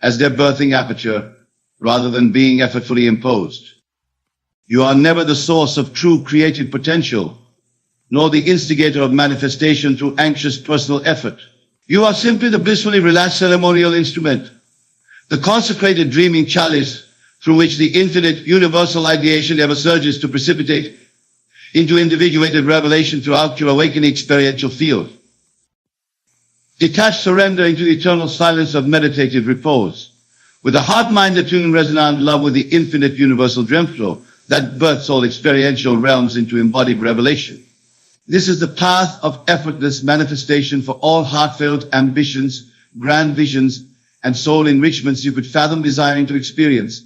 as their birthing aperture, rather than being effortfully imposed. You are never the source of true creative potential, nor the instigator of manifestation through anxious personal effort. You are simply the blissfully relaxed ceremonial instrument, the consecrated dreaming chalice through which the infinite universal ideation ever surges to precipitate into individuated revelation throughout your awakening experiential field. Detached surrender into the eternal silence of meditative repose. With a heart-mind attuned resonant love with the infinite universal dream flow that births all experiential realms into embodied revelation. This is the path of effortless manifestation for all heartfelt ambitions, grand visions, and soul enrichments you could fathom desiring to experience.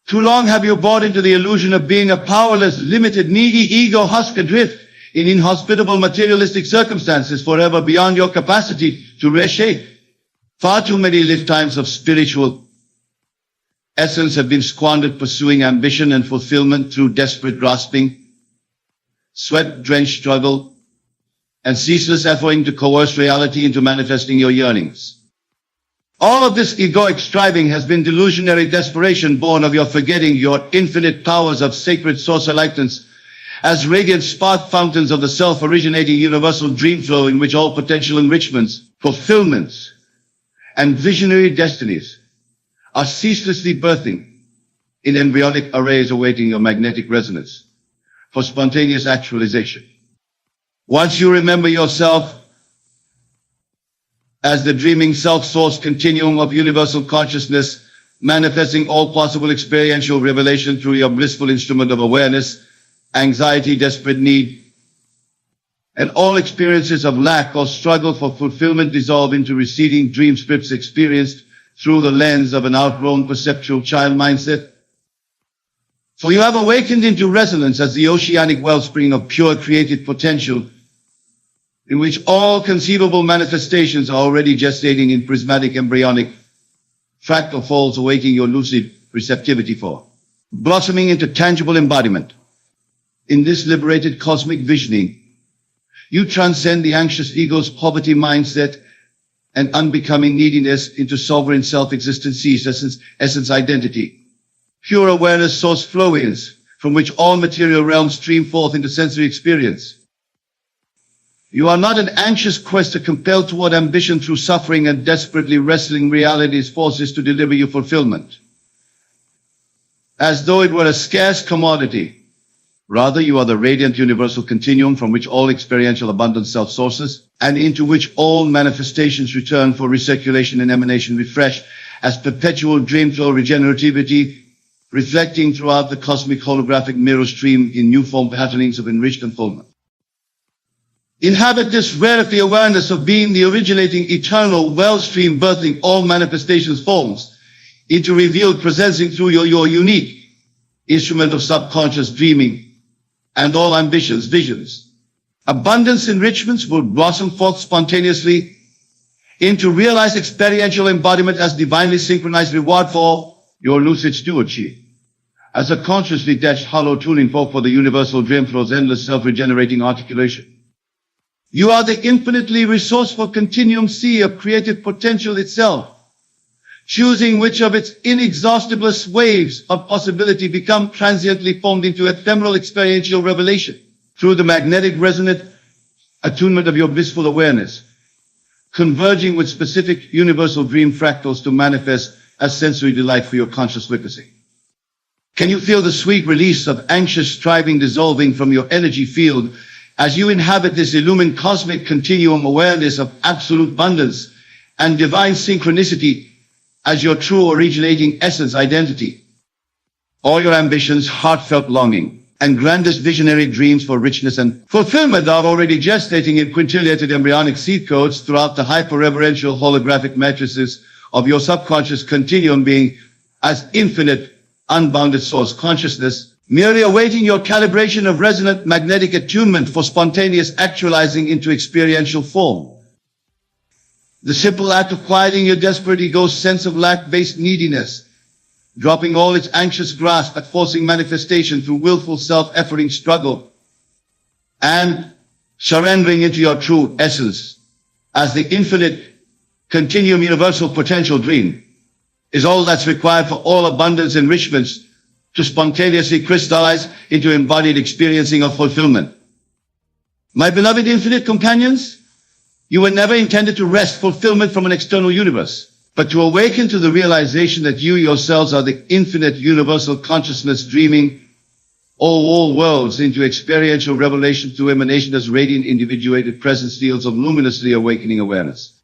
Too long have you bought into the illusion of being a powerless, limited, needy ego husk adrift in inhospitable materialistic circumstances forever beyond your capacity to reshape. Far too many lifetimes of spiritual essence have been squandered pursuing ambition and fulfillment through desperate grasping, sweat-drenched struggle, and ceaseless effort to coerce reality into manifesting your yearnings. All of this egoic striving has been delusionary desperation born of your forgetting your infinite powers of sacred source enlightenance as radiant spark fountains of the self-originating universal dream flow in which all potential enrichments, fulfillments, and visionary destinies are ceaselessly birthing in embryonic arrays awaiting your magnetic resonance for spontaneous actualization. Once you remember yourself as the dreaming self-source continuum of universal consciousness, manifesting all possible experiential revelation through your blissful instrument of awareness, anxiety, desperate need, and all experiences of lack or struggle for fulfillment dissolve into receding dream strips experienced through the lens of an outgrown perceptual child mindset. For you have awakened into resonance as the oceanic wellspring of pure creative potential in which all conceivable manifestations are already gestating in prismatic embryonic fractal folds awaiting your lucid receptivity for, blossoming into tangible embodiment. In this liberated cosmic visioning, you transcend the anxious ego's poverty mindset and unbecoming neediness into sovereign self-existence, essence identity. Pure awareness source flow-ins from which all material realms stream forth into sensory experience. You are not an anxious quester compelled toward ambition through suffering and desperately wrestling reality's forces to deliver you fulfillment, as though it were a scarce commodity. Rather, you are the radiant universal continuum from which all experiential abundance self-sources and into which all manifestations return for recirculation and emanation refresh as perpetual dream flow regenerativity, reflecting throughout the cosmic holographic mirror stream in new form patternings of enriched unfoldment. Inhabit this rarity awareness of being the originating eternal wellstream birthing all manifestations forms into revealed presencing through your unique instrument of subconscious dreaming and all ambitions, visions. Abundance enrichments will blossom forth spontaneously into realized experiential embodiment as divinely synchronized reward for your lucid stewardship. As a consciously detached hollow tuning fork for the universal dream flow's endless self-regenerating articulation. You are the infinitely resourceful continuum sea of creative potential itself, choosing which of its inexhaustiblest waves of possibility become transiently formed into ephemeral experiential revelation through the magnetic resonant attunement of your blissful awareness, converging with specific universal dream fractals to manifest as sensory delight for your conscious witnessing. Can you feel the sweet release of anxious striving dissolving from your energy field as you inhabit this illumined cosmic continuum awareness of absolute abundance and divine synchronicity as your true originating essence identity? All your ambitions, heartfelt longing, and grandest visionary dreams for richness and fulfillment are already gestating in quintillated embryonic seed codes throughout the hyper-reverential holographic matrices of your subconscious continuum being as infinite, unbounded source consciousness, merely awaiting your calibration of resonant magnetic attunement for spontaneous actualizing into experiential form. The simple act of quieting your desperate ego's sense of lack-based neediness, dropping all its anxious grasp at forcing manifestation through willful self-efforting struggle, and surrendering into your true essence as the infinite continuum universal potential dream, is all that's required for all abundance enrichments to spontaneously crystallize into embodied experiencing of fulfillment. My beloved infinite companions, you were never intended to wrest fulfillment from an external universe, but to awaken to the realization that you yourselves are the infinite universal consciousness dreaming all worlds into experiential revelation through emanation as radiant individuated presence fields of luminously awakening awareness.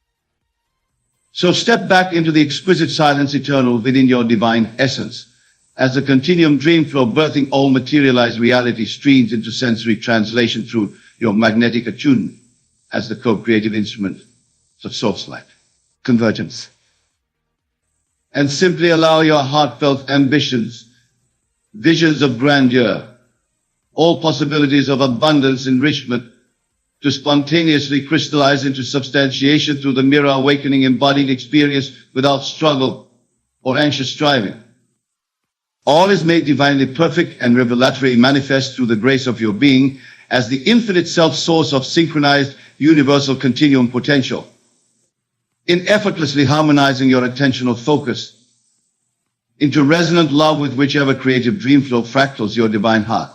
So step back into the exquisite silence eternal within your divine essence, as the continuum dream flow birthing all materialized reality streams into sensory translation through your magnetic attunement as the co-creative instrument of source light. Convergence. And simply allow your heartfelt ambitions, visions of grandeur, all possibilities of abundance, enrichment, to spontaneously crystallize into substantiation through the mirror awakening embodied experience without struggle or anxious striving. All is made divinely perfect and revelatory manifest through the grace of your being as the infinite self-source of synchronized universal continuum potential. In effortlessly harmonizing your attentional focus into resonant love with whichever creative dream flow fractals your divine heart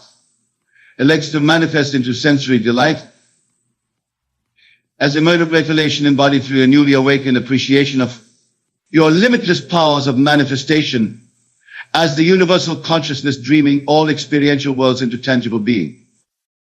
elects to manifest into sensory delight as emotive revelation embodied through a newly awakened appreciation of your limitless powers of manifestation as the universal consciousness dreaming all experiential worlds into tangible being.